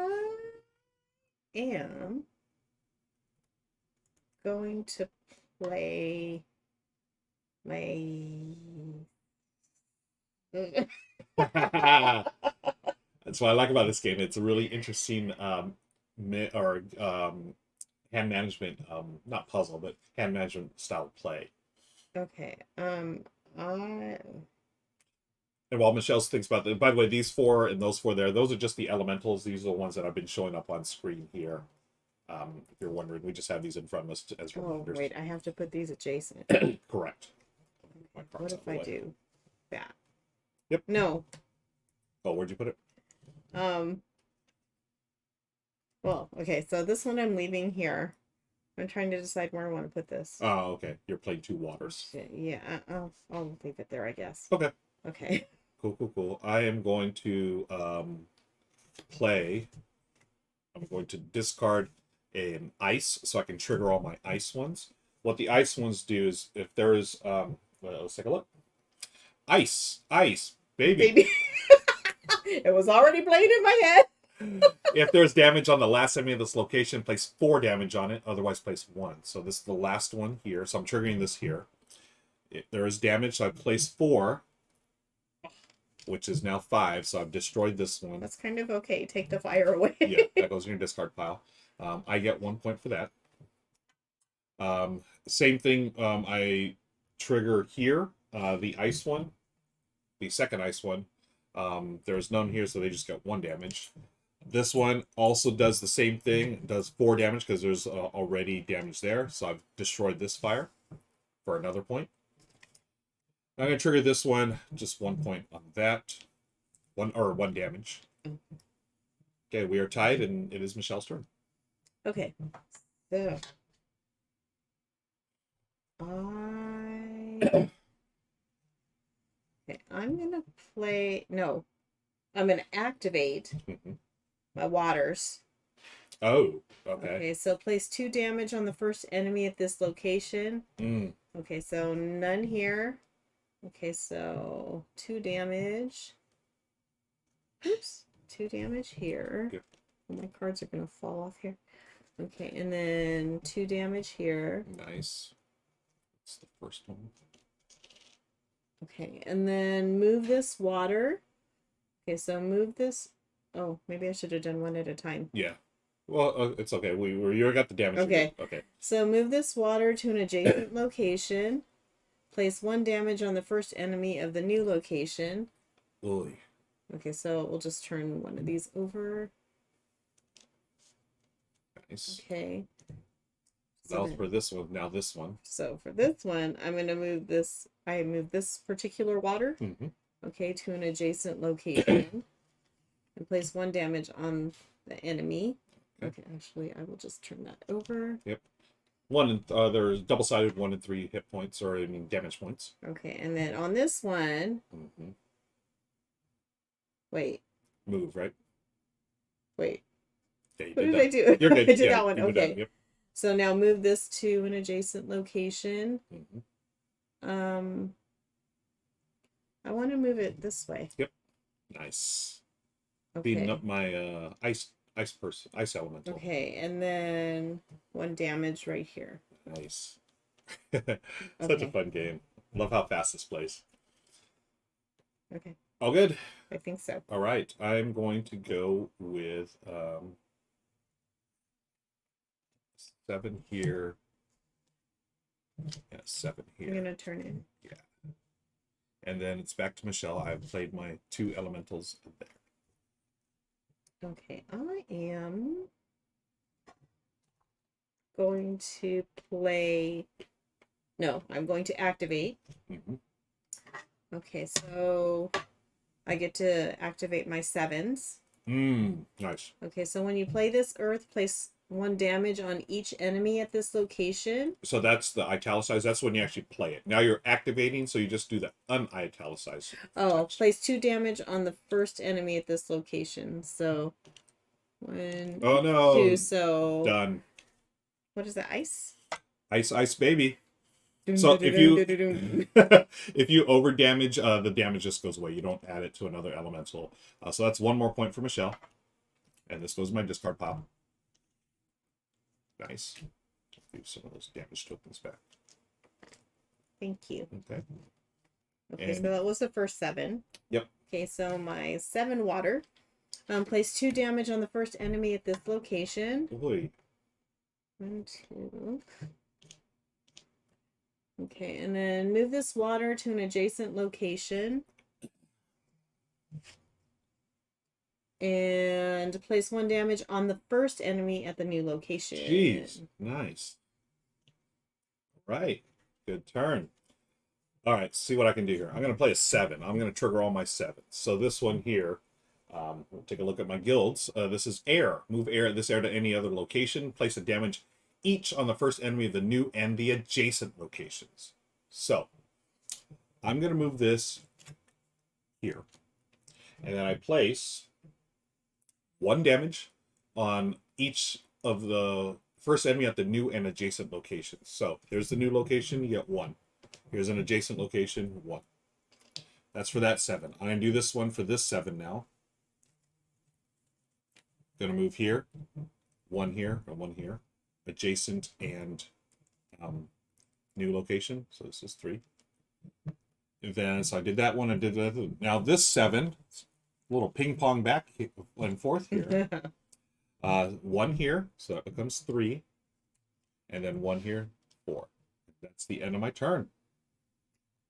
am going to play my. That's what I like about this game. It's a really interesting hand management, not puzzle, but hand management style play. Okay. And while Michelle thinks about that, by the way, these 4 and those 4 there, those are just the elementals. These are the ones that I've been showing up on screen here. If you're wondering, we just have these in front of us as reminders. Oh, wait, I have to put these adjacent. Correct. What if I do that? Yep. No. Oh, where'd you put it? Well, okay, so this one I'm leaving here. I'm trying to decide where I want to put this. Oh, okay. You're playing 2 waters. Yeah, I'll leave it there, I guess. Okay. Okay. Cool. I am going to I'm going to discard an ice so I can trigger all my ice ones. What the ice ones do is if there is let's take a look. Ice, baby. It was already playing in my head. If there's damage on the last enemy of this location, place 4 damage on it. Otherwise, place 1. So this is the last one here. So I'm triggering this here. If there is damage, so I place 4, which is now 5. So I've destroyed this one. That's kind of okay. Take the fire away. Yeah, that goes in your discard pile. I get 1 point for that. Same thing. I trigger here the ice one, the second ice one. There's none here, so they just get 1 damage. This one also does the same thing. It does 4 damage because there's already damage there. So I've destroyed this fire for another point. I'm going to trigger this one. Just 1 point on that. 1 damage. Okay, we are tied, and it is Michelle's turn. Okay. So I'm gonna play. No, I'm gonna activate my waters. Oh, okay. Okay, so place 2 damage on the first enemy at this location. Okay, so none here. Okay, so 2 damage. Oops, 2 damage here. Yep. My cards are gonna fall off here. Okay, and then 2 damage here. Nice. That's the first one. Okay, and then move this water. Okay, so move this. Oh, maybe I should have done 1 at a time. Yeah. Well, it's okay. You got the damage. Okay. Okay. So move this water to an adjacent location. Place 1 damage on the first enemy of the new location. Oy. Okay, so we'll just turn one of these over. Nice. Okay. That was for this one. Now this one. So for this one, I'm going to move this. I move this particular water. Okay, to an adjacent location. And place 1 damage on the enemy. Okay, actually, I will just turn that over. Yep. There's double-sided 1 and 3 hit points, or I mean damage points. Okay, and then on this one. Wait. Move, right? Wait. Yeah, what did I do? You're good. I did that one. Okay. Yep. So now move this to an adjacent location. I want to move it this way. Yep. Nice. Beating Okay. up my ice elemental. Okay, and then 1 damage right here. Nice. Such a Okay. fun game. Love how fast this plays. Okay. All good. I think so. All right. I'm going to go with 7 here. Yeah, 7 here. I'm gonna turn in. Yeah. And then it's back to Michelle. I've played my 2 elementals there. Okay, I am going to play. No, I'm going to activate. Mm-hmm. Okay, so I get to activate my 7s. Nice. Okay, so when you play this earth, place 1 damage on each enemy at this location. So that's the italicized. That's when you actually play it. Now you're activating, so you just do the unitalicized. Oh, text. place 2 damage on the first enemy at this location. So 1, Oh no. 2. So Done. what is that? Ice. Ice, baby. So if you if you over damage, the damage just goes away. You don't add it to another elemental. So that's 1 more point for Michelle. And this goes my discard pile. Nice. Leave some of those damage tokens back. Thank you. Okay. Okay, And- so that was the first 7. Yep. Okay, so my 7 water. Place 2 damage on the first enemy at this location. Boy. 1, 2. Okay, and then move this water to an adjacent location. And place 1 damage on the first enemy at the new location. Jeez. Nice. Right. Good turn. All right, see what I can do here. I'm going to play a 7. I'm going to trigger all my 7s. So this one here, we'll take a look at my guilds. This is air. Move this air to any other location. Place a damage each on the first enemy of the new and the adjacent locations. So I'm going to move this here. And then I place 1 damage on each of the first enemy at the new and adjacent locations. So here's the new location, you get 1. Here's an adjacent location, 1. That's for that 7. I'm going to do this one for this 7 now. Going to move here, 1 here, and 1 here. Adjacent and new location. So this is 3. And then, so I did that one, I did that. Now this 7, a little ping pong back and forth here. 1 here, so that becomes 3. And then 1 here, 4. That's the end of my turn.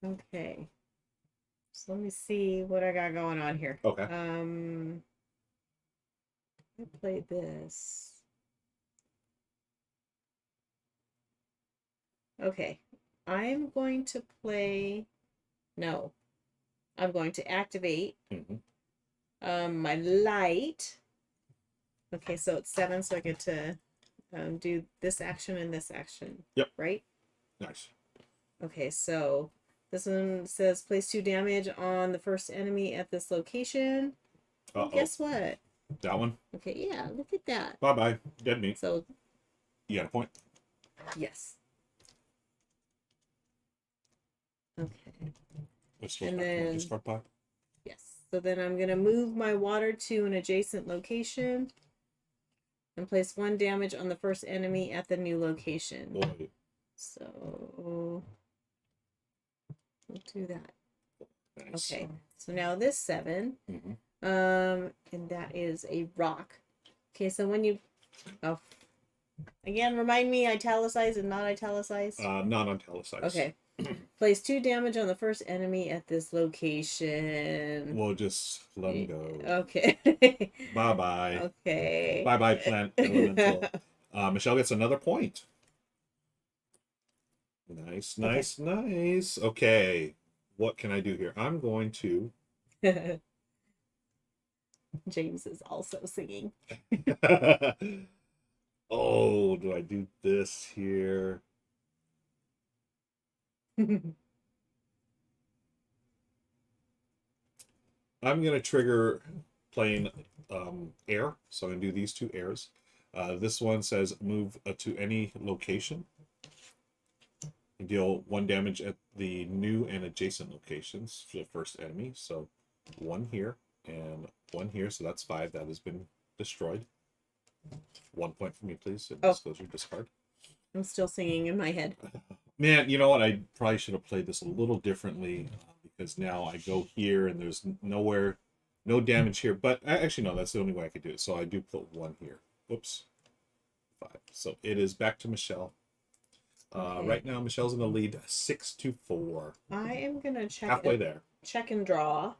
Okay. So let me see what I got going on here. Okay. I played this. Okay. I'm going to play. No. I'm going to activate my light. Okay, so it's 7, so I get to do this action and this action. Yep. Right? Nice. Okay, so this one says place 2 damage on the first enemy at this location. Uh-oh. Guess what? That one? Okay, yeah, look at that. Bye-bye. Dead meat. So, You got a point? yes. Okay. Let's go And back to my then- discard pile. Yes. So then I'm going to move my water to an adjacent location and place 1 damage on the first enemy at the new location. Boy. So we'll do that. Nice. Okay. So now this 7, and that is a rock. Okay, so when you, again, remind me, italicized and not italicized. Not italicized. Okay. Place 2 damage on the first enemy at this location. We'll just let him go. Okay. Bye-bye. Okay. Bye-bye, plant elemental. Michelle gets another point. Nice, nice, nice. Okay. What can I do here? I'm going to... James is also singing. Oh, do I do this here? I'm going to trigger playing air. So I'm going to do these 2 airs. This one says move to any location. And deal 1 damage at the new and adjacent locations for the first enemy. So 1 here And 1 here, so that's 5. That has been destroyed. 1 point for me, please. Oh. Disclosure discard. I'm still singing in my head. Man, you know what? I probably should have played this a little differently because now I go here and there's nowhere, no damage here. But actually, no, that's the only way I could do it. So I do put 1 here. Whoops. 5. So it is back to Michelle. Okay. Right now, Michelle's in the lead 6-4. I am going to Halfway there. Check and draw.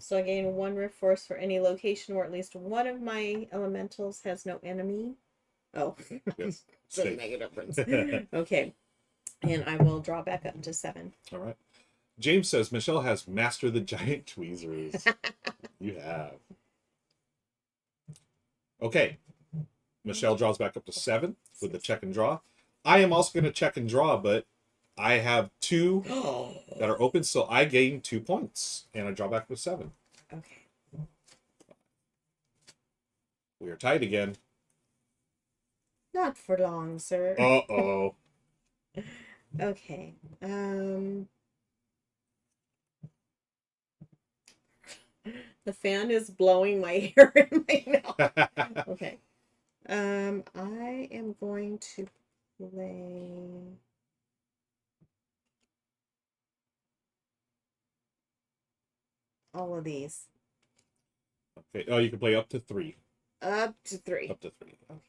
So I gain 1 Riftforce for any location where at least one of my elementals has no enemy. Oh, yes. Doesn't make a difference. Okay, and I will draw back up to 7. All right. James says Michelle has mastered the giant tweezers. You have. Okay. Michelle draws back up to 7 with the check and draw. I am also going to check and draw, but I have 2 that are open, so I gain 2 points, and I draw back to 7. Okay. We are tied again. Not for long, sir. Uh-oh. Okay. The fan is blowing my hair in my mouth. Okay. I am going to play all of these. Okay. Oh, you can play up to 3. Up to 3. Up to 3. Okay.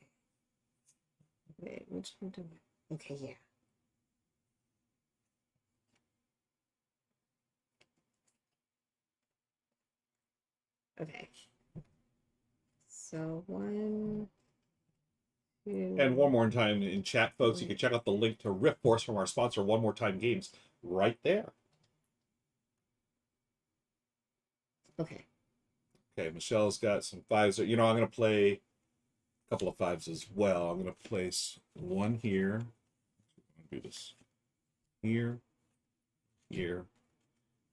Wait, which one do I? Okay, yeah. Okay. So 1, 2. And one more time in chat, folks, you can check out the link to Riftforce from our sponsor, One More Time Games, right there. Okay. Okay, Michelle's got some 5s. You know, I'm going to play a couple of 5s as well. I'm going to place 1 here. Do this here, here,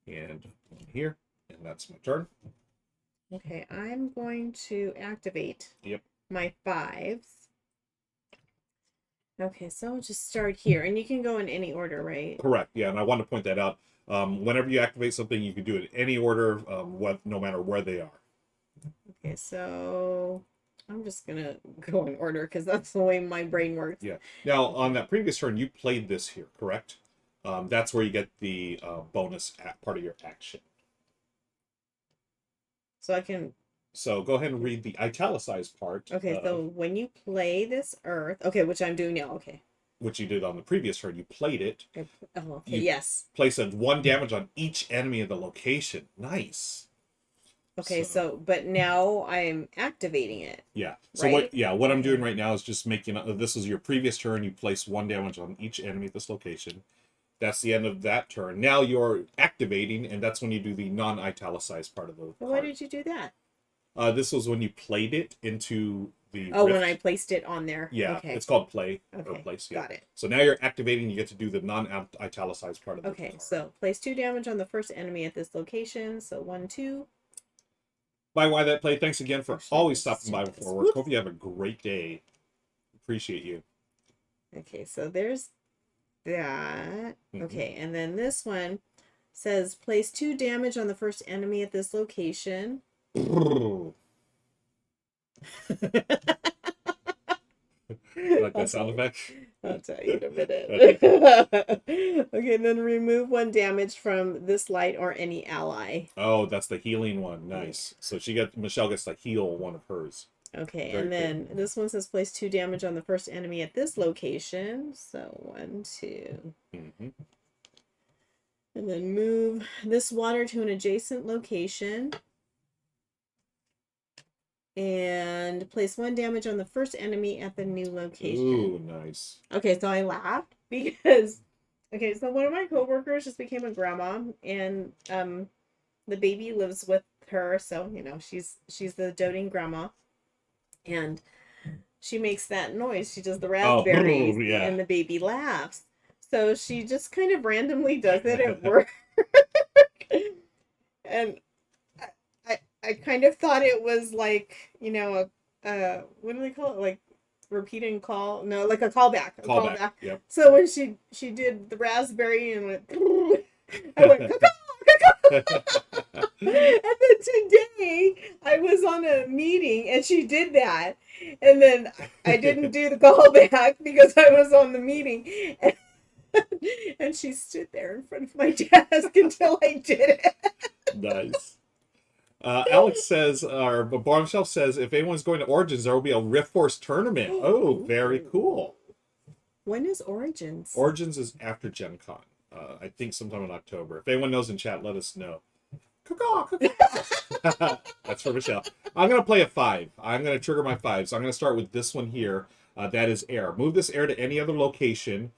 and 1 here. And that's my turn. Okay, I'm going to activate my 5s. Okay, so I'll just start here. And you can go in any order, right? Correct, yeah, and I want to point that out. Whenever you activate something, you can do it in any order, no matter where they are. Okay, so I'm just going to go in order because that's the way my brain works. Yeah. Now, on that previous turn, you played this here, correct? That's where you get the bonus part of your action. So I can... So go ahead and read the italicized part. Okay, so when you play this Earth... Okay, which I'm doing now, okay. Which you did on the previous turn. You played it. Oh, okay, yes. Place a 1 damage on each enemy in the location. Nice. Okay, so but now I'm activating it. Yeah. So right? what I'm doing right now is just making... This is your previous turn. You place 1 damage on each enemy at this location. That's the end of that turn. Now you're activating, and that's when you do the non-italicized part of the card. Why did you do that? This was when you played it into the Rift. when I placed it on there. Yeah, okay. It's called play or place. Yeah. Got it. So now you're activating, you get to do the non-italicized part of the Okay, card. so place 2 damage on the first enemy at this location. So 1, 2. By why that play, thanks again for always stopping by before work. Hope you have a great day. Appreciate you. Okay, so there's that. Okay, and then this one says place 2 damage on the first enemy at this location. Like that sound effect? I'll tell you in a minute. Okay, then remove 1 damage from this light or any ally. Oh, that's the healing one. Nice. So Michelle gets to heal one of hers. Okay, Very and then this one says place 2 damage on the first enemy at this location. So 1, 2. And then move this water to an adjacent location. And place 1 damage on the first enemy at the new location. Ooh, nice. Okay, so I laughed because... Okay, so one of my coworkers just became a grandma, and the baby lives with her, so, you know, she's the doting grandma. And she makes that noise. She does the raspberries, and the baby laughs. So she just kind of randomly does it at work. And I kind of thought it was like, you know, what do they call it? Like repeating call? No, like a callback. Callback. Yep. So when she did the raspberry and went, I went, caw-caw, caw-caw. And then today I was on a meeting and she did that. And then I didn't do the callback because I was on the meeting. And she stood there in front of my desk until I did it. Nice. Alex says, or Bottom Shelf says, if anyone's going to Origins, there will be a Riftforce tournament. Oh, very cool. When is Origins? Origins is after Gen Con. I think sometime in October. If anyone knows in chat, let us know. That's for Michelle. I'm going to play a 5. I'm going to trigger my 5. So I'm going to start with this one here. That is air. Move this air to any other location.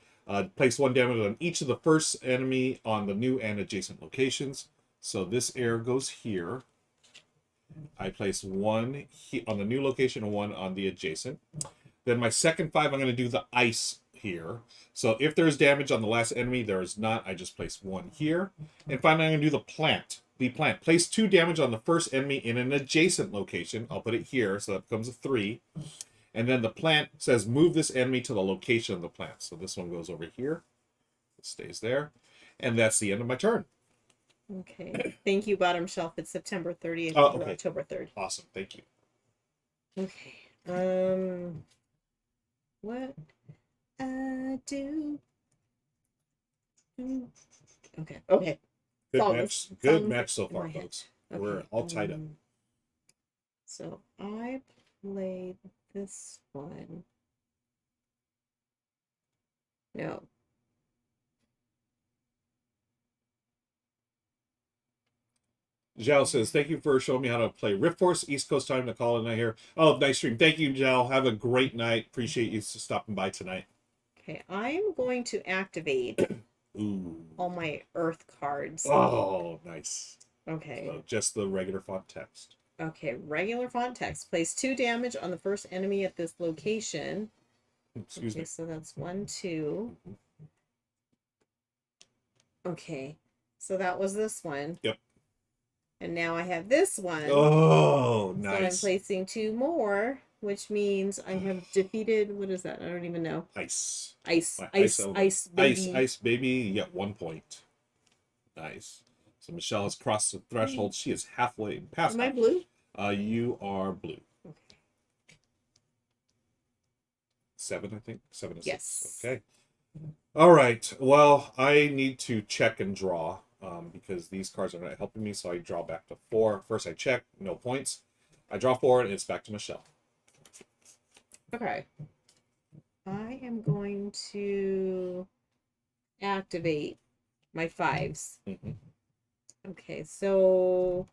Place 1 damage on each of the first enemy on the new and adjacent locations. So this air goes here. I place 1 on the new location and 1 on the adjacent. Then my second 5, I'm going to do the ice here. So if there's damage on the last enemy, there is not. I just place 1 here. And finally, I'm going to do the plant. The plant. Place 2 damage on the first enemy in an adjacent location. I'll put it here, so that becomes a 3. And then the plant says move this enemy to the location of the plant. So this one goes over here. It stays there. And that's the end of my turn. Okay. Thank you, Bottom Shelf. It's September 30th Oh, through okay. October 3rd. Awesome. Thank you. Okay. What I do. Okay. Okay. Good match so far, Okay. folks. We're all tied up. So I played this one. No. Zhao says, thank you for showing me how to play Riftforce. East Coast time to call it night here. Oh, nice stream. Thank you, Zhao. Have a great night. Appreciate you stopping by tonight. Okay, I'm going to activate Ooh. all my Earth cards. Oh, nice. Okay. So just the regular font text. Okay, regular font text. Place 2 damage on the first enemy at this location. Excuse me. So that's 1, 2. Okay, so that was this one. Yep. And now I have this one. Oh, nice. So I'm placing 2 more, which means I have defeated, what is that? I don't even know. Ice. Ice, baby. Ice, baby. You get 1 point. Nice. So Michelle has crossed the threshold. She is halfway past. Am I blue? You are blue. Okay. 7, I think. 7 is Yes. 6. Okay. All right. Well, I need to check and draw because these cards are not helping me. So I draw back to 4. First, I check. No points. I draw 4, and it's back to Michelle. Okay. I am going to activate my 5s. Mm-hmm. Okay, so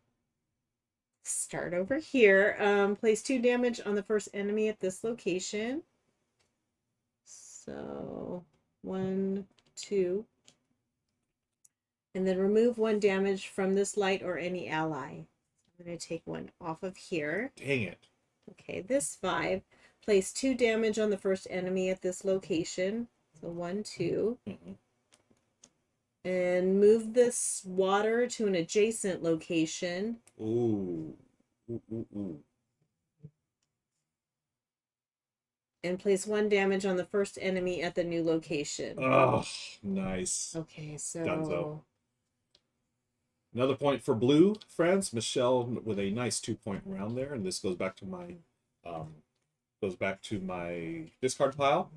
start over here. Place 2 damage on the first enemy at this location. So 1, 2. And then remove 1 damage from this light or any ally. I'm going to take 1 off of here. Dang it. Okay, this 5. Place 2 damage on the first enemy at this location. So 1, 2. Mm-hmm. And move this water to an adjacent location. Ooh. Ooh. And place 1 damage on the first enemy at the new location. Oh, nice. Okay, so Dunzo. Another point for blue, friends. Michelle with a nice 2-point round there, and this goes back to my discard pile.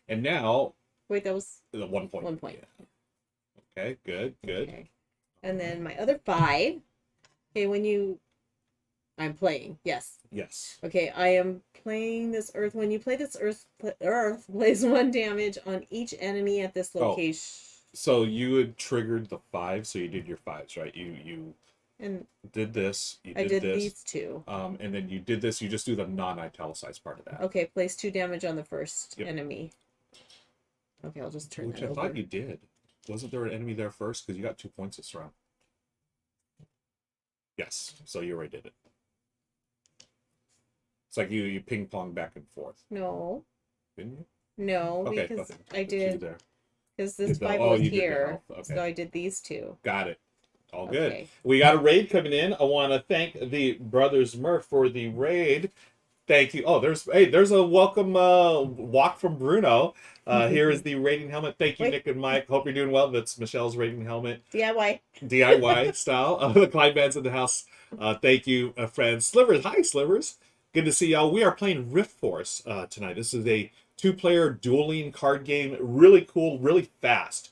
And now wait, that was 1 point. 1 point. Yeah. Okay, good. Okay. And then my other 5. Okay, I'm playing. Yes. Yes. Okay, I am playing this earth. When you play this earth place 1 damage on each enemy at this location. So you had triggered the 5, so you did your 5s, right? You and did this. I did these 2. And then you did this. You just do the non-italicized part of that. Okay, place 2 damage on the first Yep. enemy. Okay, I'll just turn Which that I over. thought you did. Wasn't there an enemy there first? Because you got 2 points this round. Yes, so you already did it. It's like you ping pong back and forth. No. Didn't you? No, Okay, because okay. I did. There. Because this Did the- 5 oh, was you did the here. health, okay. So I did these 2. Got it. All good. Okay. We got a raid coming in. I want to thank the Brothers Murph for the raid. Thank you. Oh, there's a welcome walk from Bruno. Here is the rating helmet. Thank you, Wait, Nick and Mike. Hope you're doing well. That's Michelle's rating helmet. DIY. DIY style. The Clyde Band's in the house. Thank you, friends. Slivers, hi, Slivers. Good to see y'all. We are playing Riftforce tonight. This is a two-player dueling card game. Really cool, really fast.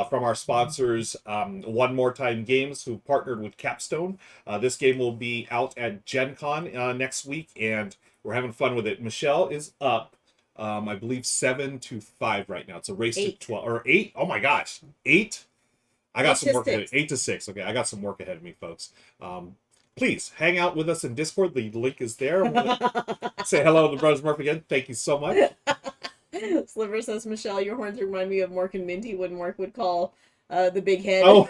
From our sponsors, One More Time Games, who partnered with Capstone. This game will be out at Gen Con next week, and we're having fun with it. Michelle is up, I believe, 7-5 right now. It's a race to 12, or 8. Oh my gosh, 8. I got some work ahead. 8-6. Okay, I got some work ahead of me, folks. Please hang out with us in Discord. The link is there. Say hello to the Brothers Murphy again. Thank you so much. Sliver says, Michelle, your horns remind me of Mork and Minty when Mork would call the big head. Oh,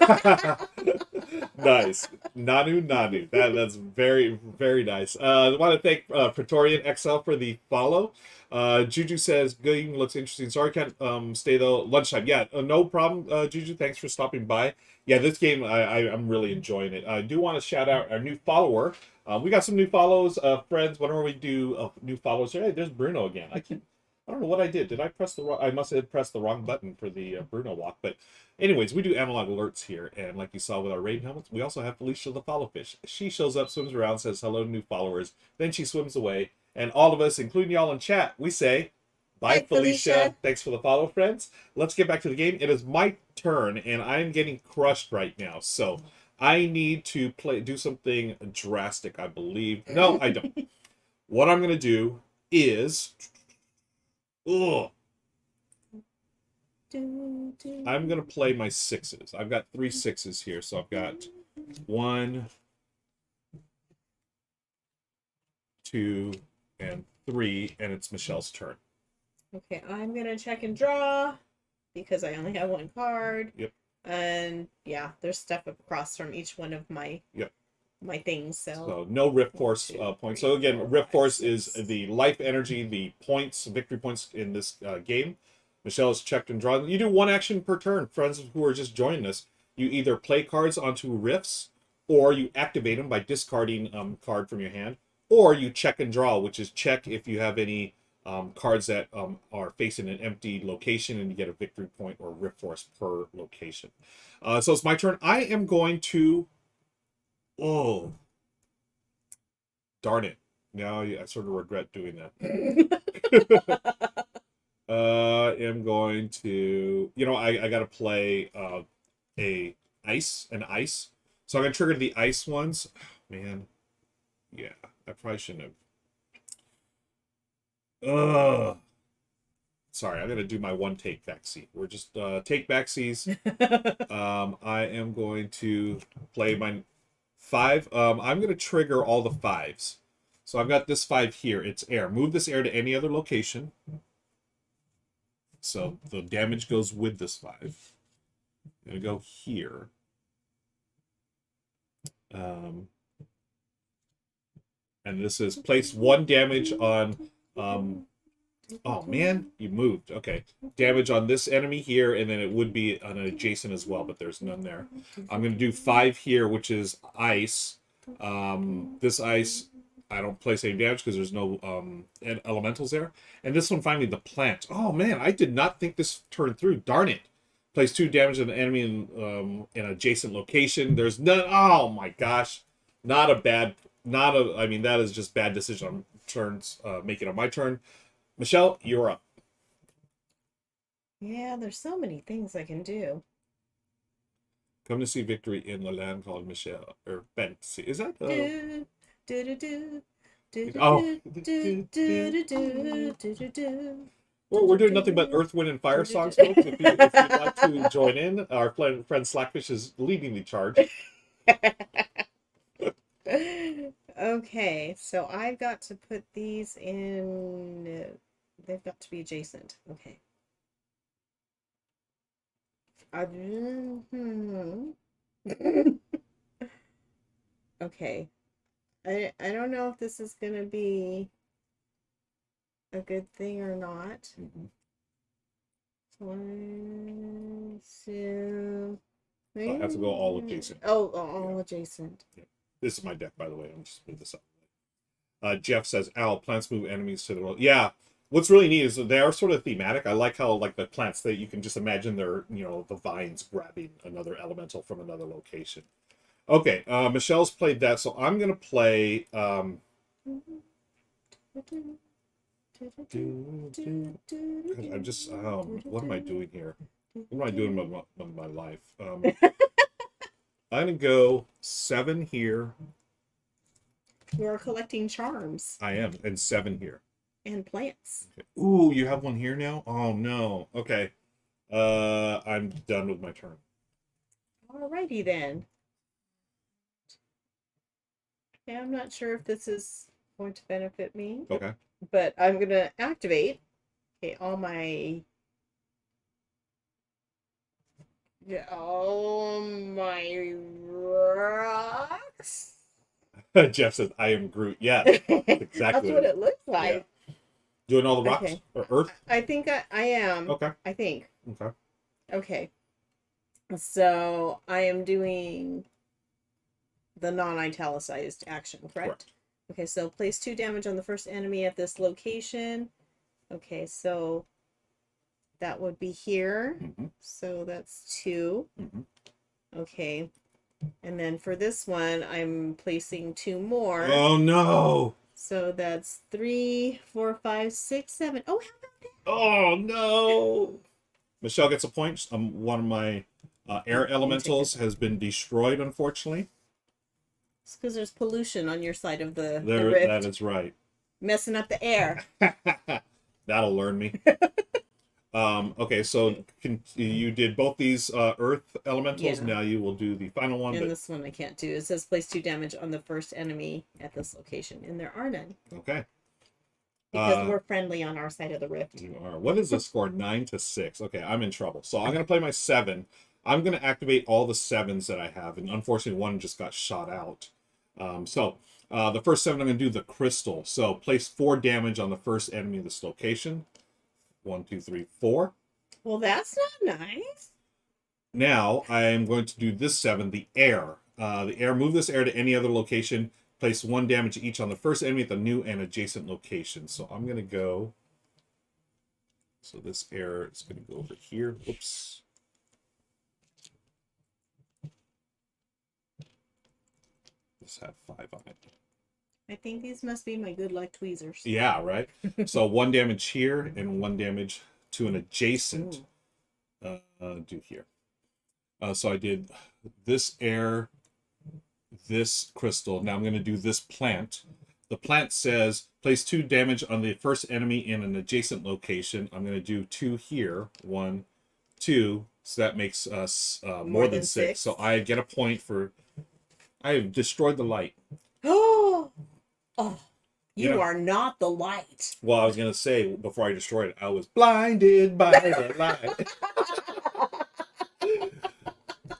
nice. Nanu. That's very, very nice. I want to thank Praetorian XL for the follow. Juju says, game looks interesting. Sorry, can't stay though. Lunchtime. Yeah, no problem, Juju. Thanks for stopping by. Yeah, this game, I'm really enjoying it. I do want to shout out our new follower. We got some new follows, friends. Whenever we do new follows, hey, there's Bruno again. I don't know what I did. Did I press the wrong? I must have pressed the wrong button for the Bruno walk. But anyways, we do analog alerts here, and like you saw with our raid helmets, we also have Felicia the follow fish. She shows up, swims around, says hello to new followers, then she swims away, and all of us, including y'all in chat, we say bye, Felicia. Thanks for the follow, friends. Let's get back to the game. It is my turn, and I am getting crushed right now, so I need to do something drastic. I believe. No, I don't. What I'm gonna do is. Ugh. I'm gonna play my 6s. I've got 3 6s here, so I've got 1, 2, and 3, and it's Michelle's turn. Okay, I'm gonna check and draw because I only have 1 card. Yep. And yeah, there's stuff across from each one of my my things. So no Riftforce points. So again, Riftforce is the life energy, the points, victory points in this game. Michelle has checked and drawn. You do 1 action per turn. Friends who are just joining us, you either play cards onto rifts, or you activate them by discarding card from your hand, or you check and draw, which is check if you have any cards that are facing an empty location, and you get a victory point or Riftforce per location. So it's my turn. I am going to. Oh, darn it. Now I sort of regret doing that. I am going to, I got to play an ice. So I'm going to trigger the ice ones. Man, yeah, I probably shouldn't have. Sorry, I'm going to do my 1 take back seat. We're just take back seats. I am going to play my 5. I'm going to trigger all the 5s. So I've got this 5 here. It's air. Move this air to any other location. So the damage goes with this 5. I'm going to go here. And this is place 1 damage on... oh, man, you moved. Okay. Damage on this enemy here, and then it would be on an adjacent as well, but there's none there. I'm going to do 5 here, which is ice. This ice, I don't place any damage because there's no elementals there. And this one, finally, the plant. Oh, man, I did not think this turned through. Darn it. Place 2 damage on the enemy in an adjacent location. There's none. Oh, my gosh. I mean, that is just bad decision on turns, making it on my turn. Michelle, you're up. Yeah, there's so many things I can do. Come to see victory in the land called Michelle, or fantasy. Is that? Well, we're doing nothing but Earth, Wind, and Fire songs, folks. If you'd like to join in, our friend Slackfish is leading the charge. Okay, so I've got to put these in. They've got to be adjacent. Okay. Okay. I don't know if this is gonna be a good thing or not. Mm-hmm. 1, 2, 3. So I have to go all adjacent. Oh, all adjacent. Yeah. This is my deck, by the way. I'm just putting this up. Jeff says, "Ow, plants move enemies to the road." Yeah. What's really neat is that they are sort of thematic. I like how like the plants that you can just imagine they're the vines grabbing another elemental from another location. Okay, Michelle's played that, so I'm gonna play. I'm just what am I doing here? What am I doing with my life? I'm gonna go 7 here. You are collecting charms. I am, and 7 here. And plants. Okay. Ooh, you have one here now? Oh no. Okay. I'm done with my turn. Alrighty then. Okay, I'm not sure if this is going to benefit me. Okay. But I'm gonna activate all my rocks. Jeff says, "I am Groot." Yeah, exactly. That's what it looks like. Yeah. Doing all the rocks or earth? I think I am. Okay. I think. Okay. Okay. So I am doing the non-italicized action, correct? Okay, so place 2 damage on the first enemy at this location. Okay, so that would be here. So that's 2. Okay. And then for this one, I'm placing 2 more. Oh no! So that's 3, 4, 5, 6, 7. Oh, how about that? Oh no! Michelle gets a point. One of my air elementals has been destroyed, unfortunately. It's because there's pollution on your side of the There, rift. that is right. Messing up the air. That'll learn me. Okay, so you did both these earth elementals. Yeah. Now you will do the final one. And this one I can't do. It says place 2 damage on the first enemy at this location, and there are none. Okay. Because we're friendly on our side of the rift. You are. What is the score? 9-6. Okay, I'm in trouble. So I'm going to play my 7. I'm going to activate all the 7s that I have, and unfortunately one just got shot out. The first 7 I'm going to do the crystal. So place 4 damage on the first enemy of this location. 1, 2, 3, 4. Well, that's not nice. Now I am going to do this 7, the air. The air. Move this air to any other location. Place 1 damage each on the first enemy at the new and adjacent location. So I'm going to go. So this air is going to go over here. Oops. This had 5 on it. I think these must be my good luck tweezers. Yeah, right? So 1 damage here and 1 damage to an adjacent. Do here. So I did this air, this crystal. Now I'm going to do this plant. The plant says place 2 damage on the first enemy in an adjacent location. I'm going to do 2 here. 1, 2. So that makes us more than 6. So I get a point for... I have destroyed the light. Oh, you are not the light. Well, I was going to say, before I destroyed it, I was blinded by the light.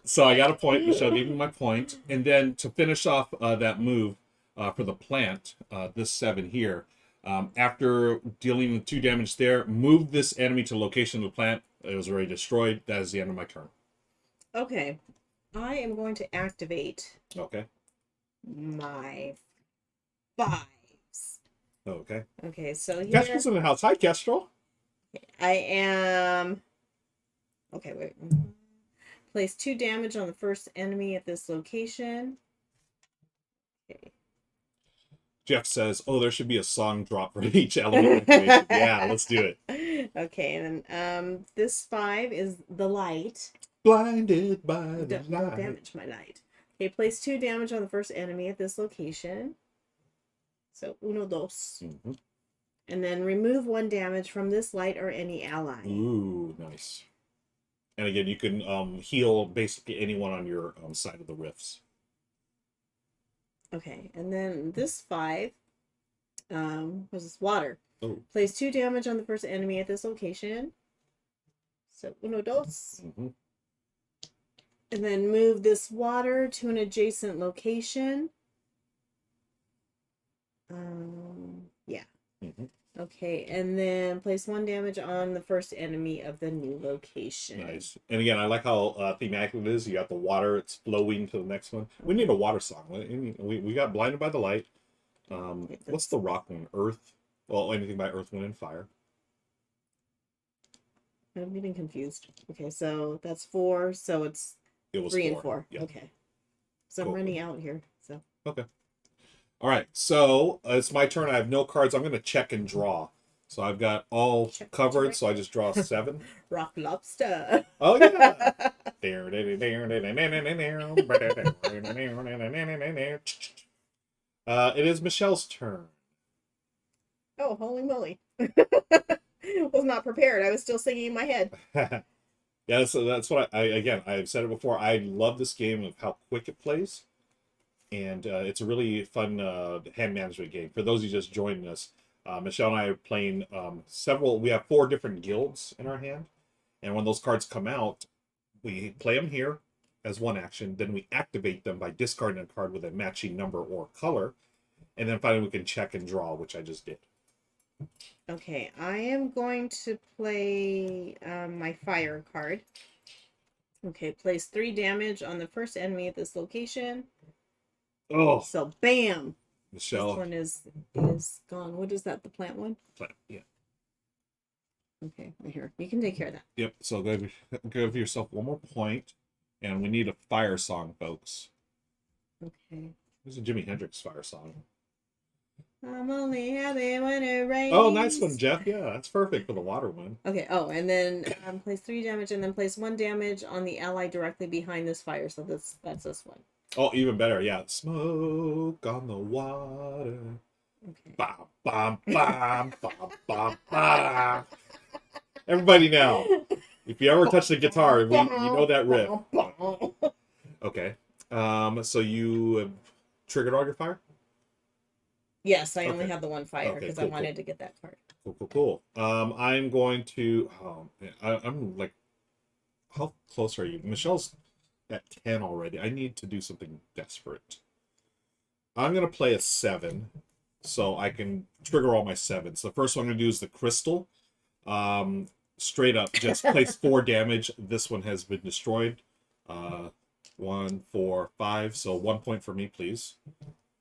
So I got a point. Michelle gave me my point. And then to finish off that move for the plant, this 7 here, after dealing with 2 damage there, move this enemy to the location of the plant. It was already destroyed. That is the end of my turn. Okay. I am going to activate my 5s. Okay. Okay, so here... Kestrel's in the house. Hi, Kestrel. I am... Okay, wait. Place 2 damage on the first enemy at this location. Okay. Jeff says, "Oh, there should be a song drop for each element." Yeah, let's do it. Okay, and then this 5 is the light. Blinded by the light. Don't damage my light. Okay, place 2 damage on the first enemy at this location. So 1, 2. And then remove 1 damage from this light or any ally. Ooh, nice. And again, you can heal basically anyone on your side of the rifts. Okay, and then this 5 was this water. Oh. Place 2 damage on the first enemy at this location. So 1, 2. And then move this water to an adjacent location. Yeah. Okay, and then place 1 damage on the first enemy of the new location. Nice. And again, I like how thematic it is. You got the water, it's flowing to the next one. We need a water song. We got Blinded by the Light. What's the rock one? Earth? Well, anything by Earth, Wind, and Fire. I'm getting confused. Okay, so that's 4. So it's It was 3 4. and 4. Yeah. Okay. So I'm Cool. running out here. So Okay. All right. So it's my turn. I have no cards. I'm going to check and draw. So I've got all covered. So I just draw 7. Rock lobster. Oh yeah. It is Michelle's turn. Oh, holy moly. Was not prepared. I was still singing in my head. Yeah, so that's what I've said it before. I love this game of how quick it plays, and it's a really fun hand management game. For those who just joined us, Michelle and I are playing several. We have 4 different guilds in our hand, and when those cards come out, we play them here as one action. Then we activate them by discarding a card with a matching number or color, and then finally we can check and draw, which I just did. Okay, I am going to play my fire card. Okay, place 3 damage on the first enemy at this location. Oh, so bam! Michelle. This one is gone. What is that? The plant one? Plant, yeah. Okay, right here. You can take care of that. Yep. So give yourself 1 more point, and we need a fire song, folks. Okay. This is a Jimi Hendrix fire song. I'm only happy when it rains. Oh, nice one, Jeff. Yeah, that's perfect for the water one. Okay. Oh, and then place 3 damage, and then place 1 damage on the ally directly behind this fire. So that's this one. Oh, even better. Yeah, smoke on the water. Okay. Bam, bam, bam, bam, bam, bam. Everybody now, if you ever touch the guitar, you know that riff. Okay. So you have triggered all your fire? Yes, I only have the 1 fire Okay, because cool, I wanted to get that card. Cool. I'm going to. I'm like, how close are you? Michelle's at 10 already. I need to do something desperate. I'm gonna play a 7, so I can trigger all my 7s. The first one I'm gonna do is the crystal. Straight up, just place 4 damage. This one has been destroyed. 1, 4, 5. So 1 point for me, please.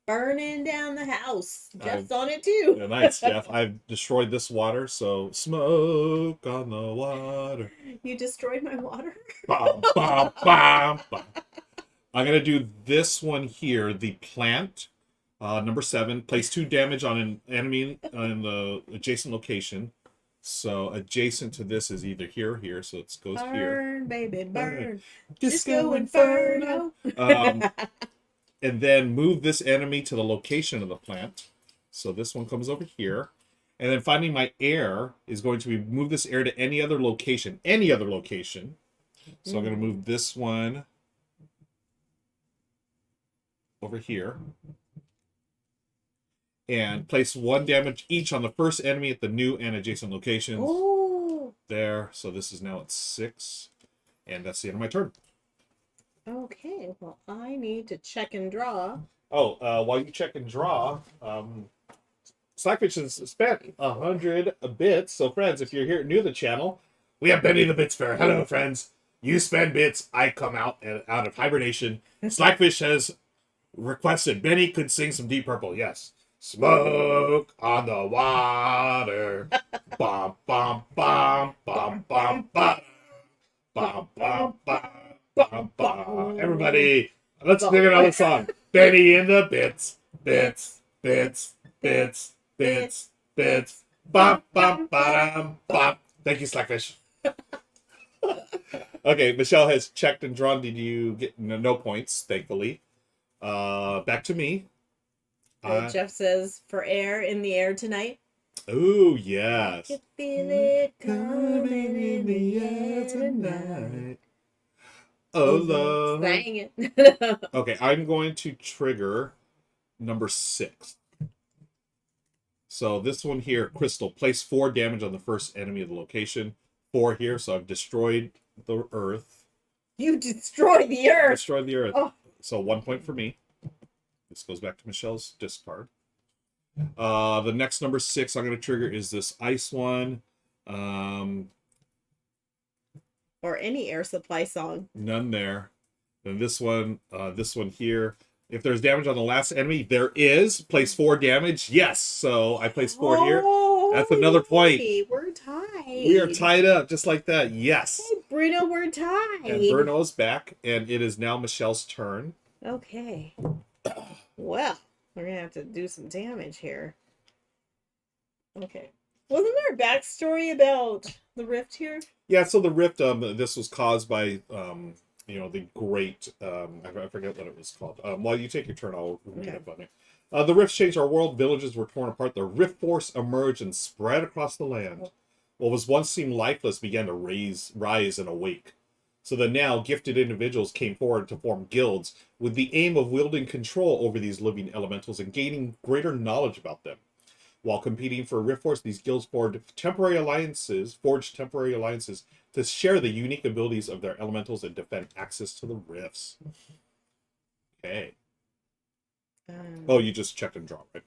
Burning down the house. Jeff's on it too. Yeah, nice, Jeff. I've destroyed this water, so smoke on the water. You destroyed my water? Bam, bam, bam, bam. I'm going to do this one here, the plant. Number 7. Place 2 damage on an enemy in the adjacent location. So adjacent to this is either here or here, so it goes burn, here. Burn, baby, burn. Disco Inferno. And then move this enemy to the location of the plant. So this one comes over here. And then finding my air is going to be move this air to any other location. Any other location. So I'm going to move this one over here. And place 1 damage each on the first enemy at the new and adjacent locations. Ooh. There. So this is now at 6. And that's the end of my turn. Okay, well, I need to check and draw. Oh, while you check and draw, Slackfish has spent 100 bits. So, friends, if you're here new to the channel, we have Benny the Bits Fair. Hello, friends. You spend bits, I come out of hibernation. Slackfish has requested Benny could sing some Deep Purple. Yes. Smoke on the water. Bum, bum, bum, bum, bum, bum. Bum, bum, bum. Everybody, let's sing another song. Benny in the bits, bits, bits, bits, bits, bits. Bum, bum, ba-dum, bum. Thank you, Slackfish. Okay, Michelle has checked and drawn. Did you get no points? Thankfully. Back to me. Jeff says, for air in the air tonight. Oh, yes. I can feel it coming in the air tonight. Oh, love. Sang it. Okay, I'm going to trigger number 6. So this one here, Crystal, place 4 damage on the first enemy of the location. 4 here, so I've destroyed the earth. You destroyed the earth. Destroyed the earth. Oh. So 1 point for me. This goes back to Michelle's discard. The next number 6 I'm going to trigger is this ice one. Or any air supply song. None there. Then this one here. If there's damage on the last enemy, there is. Place 4 damage. Yes. So I placed 4 here. Oh, That's another point. we're tied. We are tied up just like that. Yes. Hey, Bruno, we're tied. And Bruno's back, and it is now Michelle's turn. Okay. Well, we're gonna have to do some damage here. Okay. Wasn't there a backstory about the rift here? Yeah, so the rift, this was caused by, the great, I forget what it was called. While you take your turn, I'll read it on it. The rifts changed our world. Villages were torn apart. The Riftforce emerged and spread across the land. What was once seemed lifeless began to rise and awake. So that now gifted individuals came forward to form guilds with the aim of wielding control over these living elementals and gaining greater knowledge about them. While competing for Riftforce, these guilds forged temporary alliances to share the unique abilities of their elementals and defend access to the rifts. Okay. Oh, you just checked and draw, right?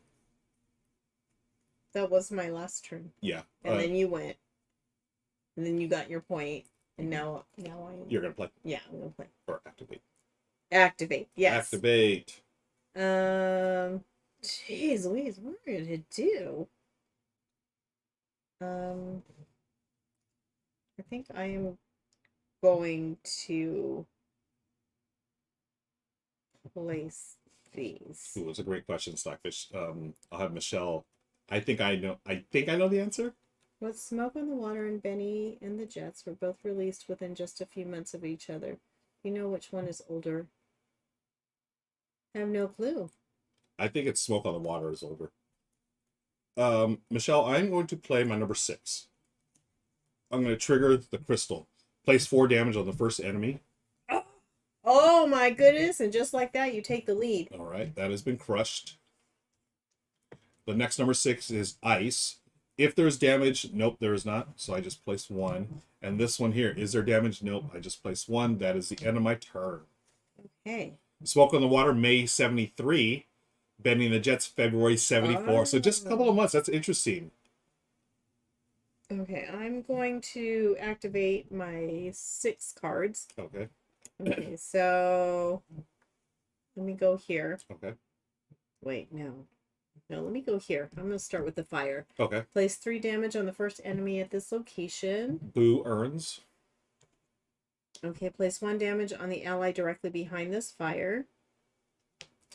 That was my last turn. Yeah. And then you went. And then you got your point. And now You're gonna play. Yeah, I'm gonna play. Or activate. Activate, yes. Activate. Jeez Louise, what are you gonna do? I think I am going to place these. Ooh, it's a great question, Stockfish. I'll have Michelle. I think I know the answer. With Smoke on the Water and Benny and the Jets were both released within just a few months of each other. You know which one is older? I have no clue. I think it's Smoke on the Water is older. Michelle, I'm going to play my number 6. I'm going to trigger the crystal. Place 4 damage on the first enemy. Oh my goodness, and just like that, you take the lead. All right, that has been crushed. The next number 6 is Ice. If there's damage, nope, there is not. So I just placed 1. And this one here, is there damage? Nope, I just placed 1. That is the end of my turn. Okay. Smoke on the Water, May 73. Bending the Jets, February 74. So just a couple of months. That's interesting. Okay, I'm going to activate my 6 cards. Okay. Okay, so let me go here. Okay. Wait, no. No, let me go here. I'm going to start with the fire. Okay. Place 3 damage on the first enemy at this location. Boo earns. Okay, place 1 damage on the ally directly behind this fire.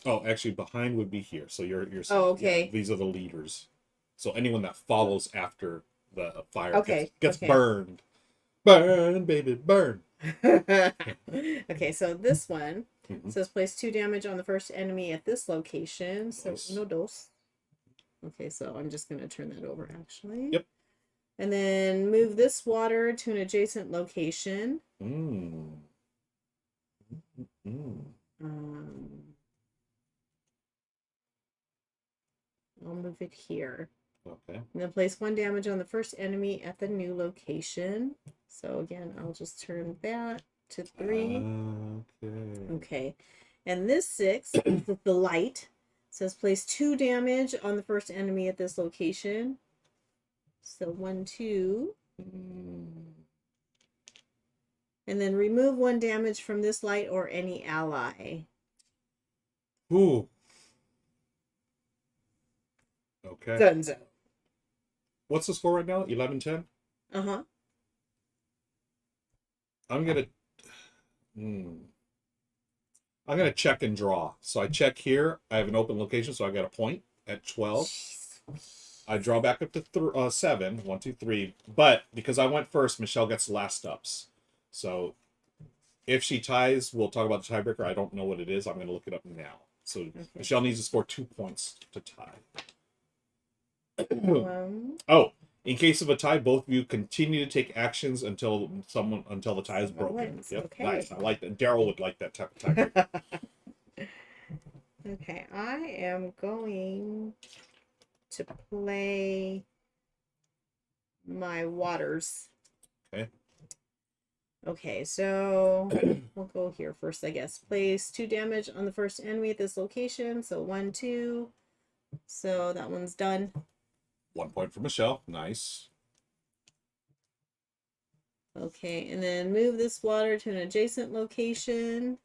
Oh, actually, behind would be here. So you're. Oh, okay. Yeah, these are the leaders. So anyone that follows after the fire gets okay. burned. Burn, baby, burn. Okay, so this one says place 2 damage on the first enemy at this location. So Nice. no dos. Okay, so I'm just going to turn that over actually. Yep. And then move this water to an adjacent location. I'll move it here. Okay. And then place 1 damage on the first enemy at the new location. So again, I'll just turn that to 3. Okay. Okay. And this 6 is the light. Says place 2 damage on the first enemy at this location. So 1, 2. And then remove 1 damage from this light or any ally. Ooh. Okay. Dunzo. What's the score right now? 11-10? Uh-huh. I'm gonna check and draw. So I check here. I have an open location, so I got a point at 12. I draw back up to 7. 1, 2, 3. But because I went first, Michelle gets last ups. So if she ties, we'll talk about the tiebreaker. I don't know what it is. I'm going to look it up now. So okay. Michelle needs to score 2 points to tie. Oh, in case of a tie, both of you continue to take actions until the tie is broken. Yep, okay. Nice. I like that. Daryl would like that type of tie. Okay, I am going to play my waters. Okay. Okay, so we'll go here first, I guess. Place 2 damage on the first enemy at this location. So 1, 2. So that one's done. 1 point for Michelle. Nice. Okay, and then move this water to an adjacent location.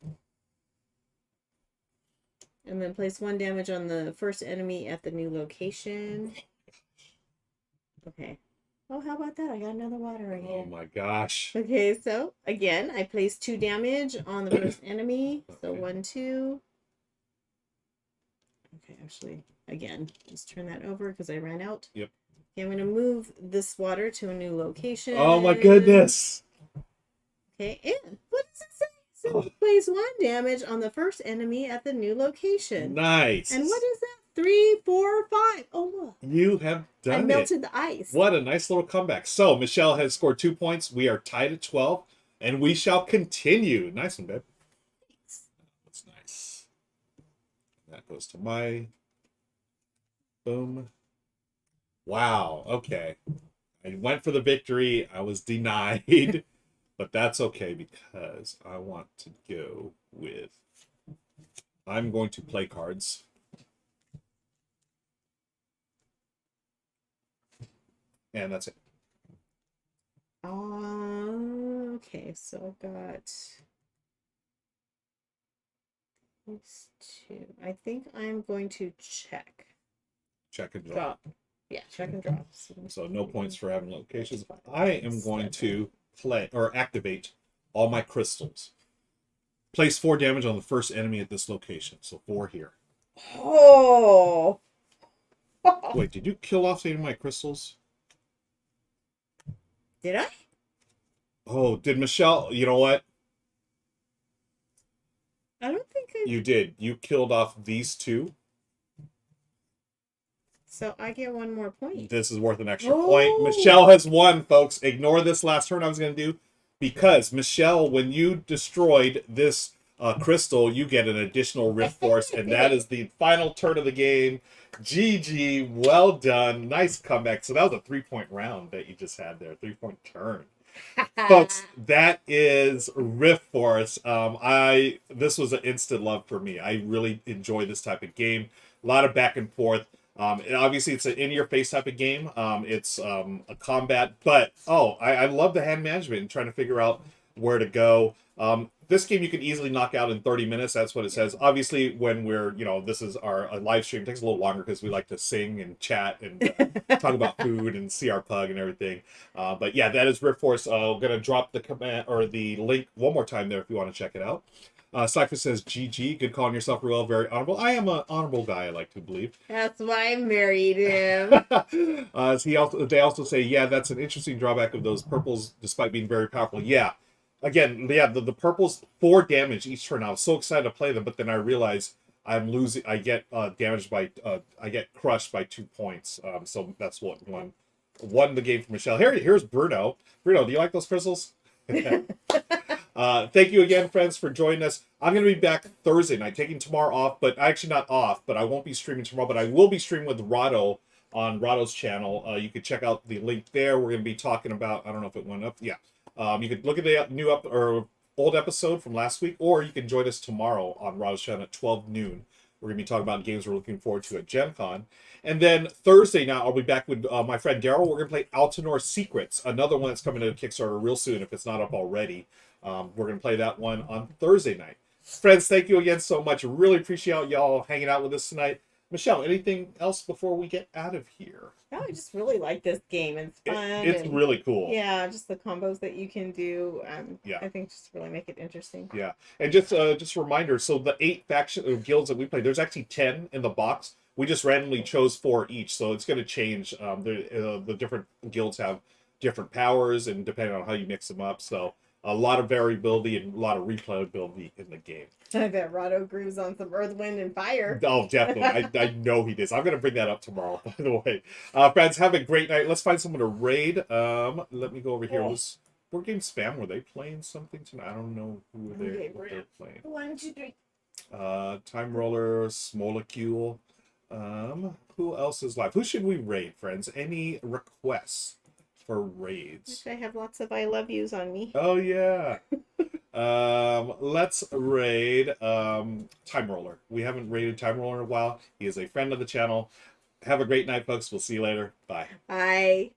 And then place 1 damage on the first enemy at the new location. Okay. Oh, how about that? I got another water right here. Oh my gosh. Okay, so again, I place 2 damage on the first enemy. So Okay. 1, 2. Okay, actually, again, just turn that over because I ran out. Yep. Okay, I'm going to move this water to a new location. Oh my goodness. Okay, and what does it say? So place 1 damage on the first enemy at the new location. Nice. And what is that? 3, 4, 5. Oh, look. You have done it. I melted the ice. What a nice little comeback. So, Michelle has scored 2 points. We are tied at 12, and we shall continue. Nice one, babe. That's nice. That goes to my... Boom. Wow. Okay. I went for the victory. I was denied. But that's okay because I want to go with... I'm going to play cards. And that's it. Okay, so I've got these 2. I think I'm going to check. Check and draw. Drop. Yeah, check and drop. So no points for having locations. I am going to play or activate all my crystals. Place 4 damage on the first enemy at this location. So 4 here. Oh! Wait, did you kill off any of my crystals? Did I? Oh, did Michelle? You know what? I don't think I... You did. You killed off these 2. So I get 1 more point. This is worth an extra point. Michelle has won, folks. Ignore this last turn I was going to do. Because, Michelle, when you destroyed this crystal, you get an additional Riftforce. And that is the final turn of the game. GG. Well done. Nice comeback. So that was a 3-point round that you just had there. 3-point turn. Folks, that is Riftforce. This was an instant love for me. I really enjoy this type of game. A lot of back and forth. And obviously, it's an in-your-face type of game. It's a combat, but I love the hand management and trying to figure out where to go. This game you can easily knock out in 30 minutes. That's what it says. Obviously, when we're, this is our live stream, it takes a little longer because we like to sing and chat and talk about food and see our pug and everything. But yeah, that is Riftforce. I'm going to drop the command or the link one more time there if you want to check it out. Cypher says, GG, good calling yourself, Ruel, very honorable. I am an honorable guy, I like to believe. That's why I married him. They also say, yeah, that's an interesting drawback of those purples, despite being very powerful. Yeah. Again, yeah, the purples, 4 damage each turn. I was so excited to play them, but then I realized I'm losing. I get damaged by, I get crushed by 2 points. So that's what won the game for Michelle. Here's Bruno. Bruno, do you like those crystals? Thank you again, friends, for joining us. I'm going to be back Thursday night, taking tomorrow off, but actually not off, but I won't be streaming tomorrow, but I will be streaming with Rado on Rado's channel. You can check out the link there. We're going to be talking about, I don't know if it went up. Yeah. You could look at the new or old episode from last week, or you can join us tomorrow on Rado's channel at 12 noon. We're going to be talking about games we're looking forward to at Gen Con. And then Thursday now, I'll be back with my friend Daryl. We're going to play Altanor Secrets, another one that's coming to Kickstarter real soon if it's not up already. We're going to play that one on Thursday night. Friends, thank you again so much. Really appreciate y'all hanging out with us tonight. Michelle, anything else before we get out of here? No, I just really like this game. It's fun. It's really cool. Yeah, just the combos that you can do. Yeah. I think just really make it interesting. Yeah, and just a reminder, so the 8 faction guilds that we play, there's actually 10 in the box. We just randomly chose 4 each, so it's going to change. The different guilds have different powers, and depending on how you mix them up, so a lot of variability and a lot of replayability in the game. I bet Rado grooves on some Earth, Wind, and Fire. Oh, definitely. I know he does. I'm going to bring that up tomorrow, by the way. Friends, have a great night. Let's find someone to raid. Let me go over here. Was Board Game Spam, were they playing something tonight? I don't know who they're playing. 1, 2, 3. Time Roller, Smolecule. Who else is live? Who should we raid, friends? Any requests for raids? I have lots of I love yous on me. Oh, yeah. Let's raid Time Roller. We haven't raided Time Roller in a while. He is a friend of the channel. Have a great night, folks. We'll see you later. Bye. Bye.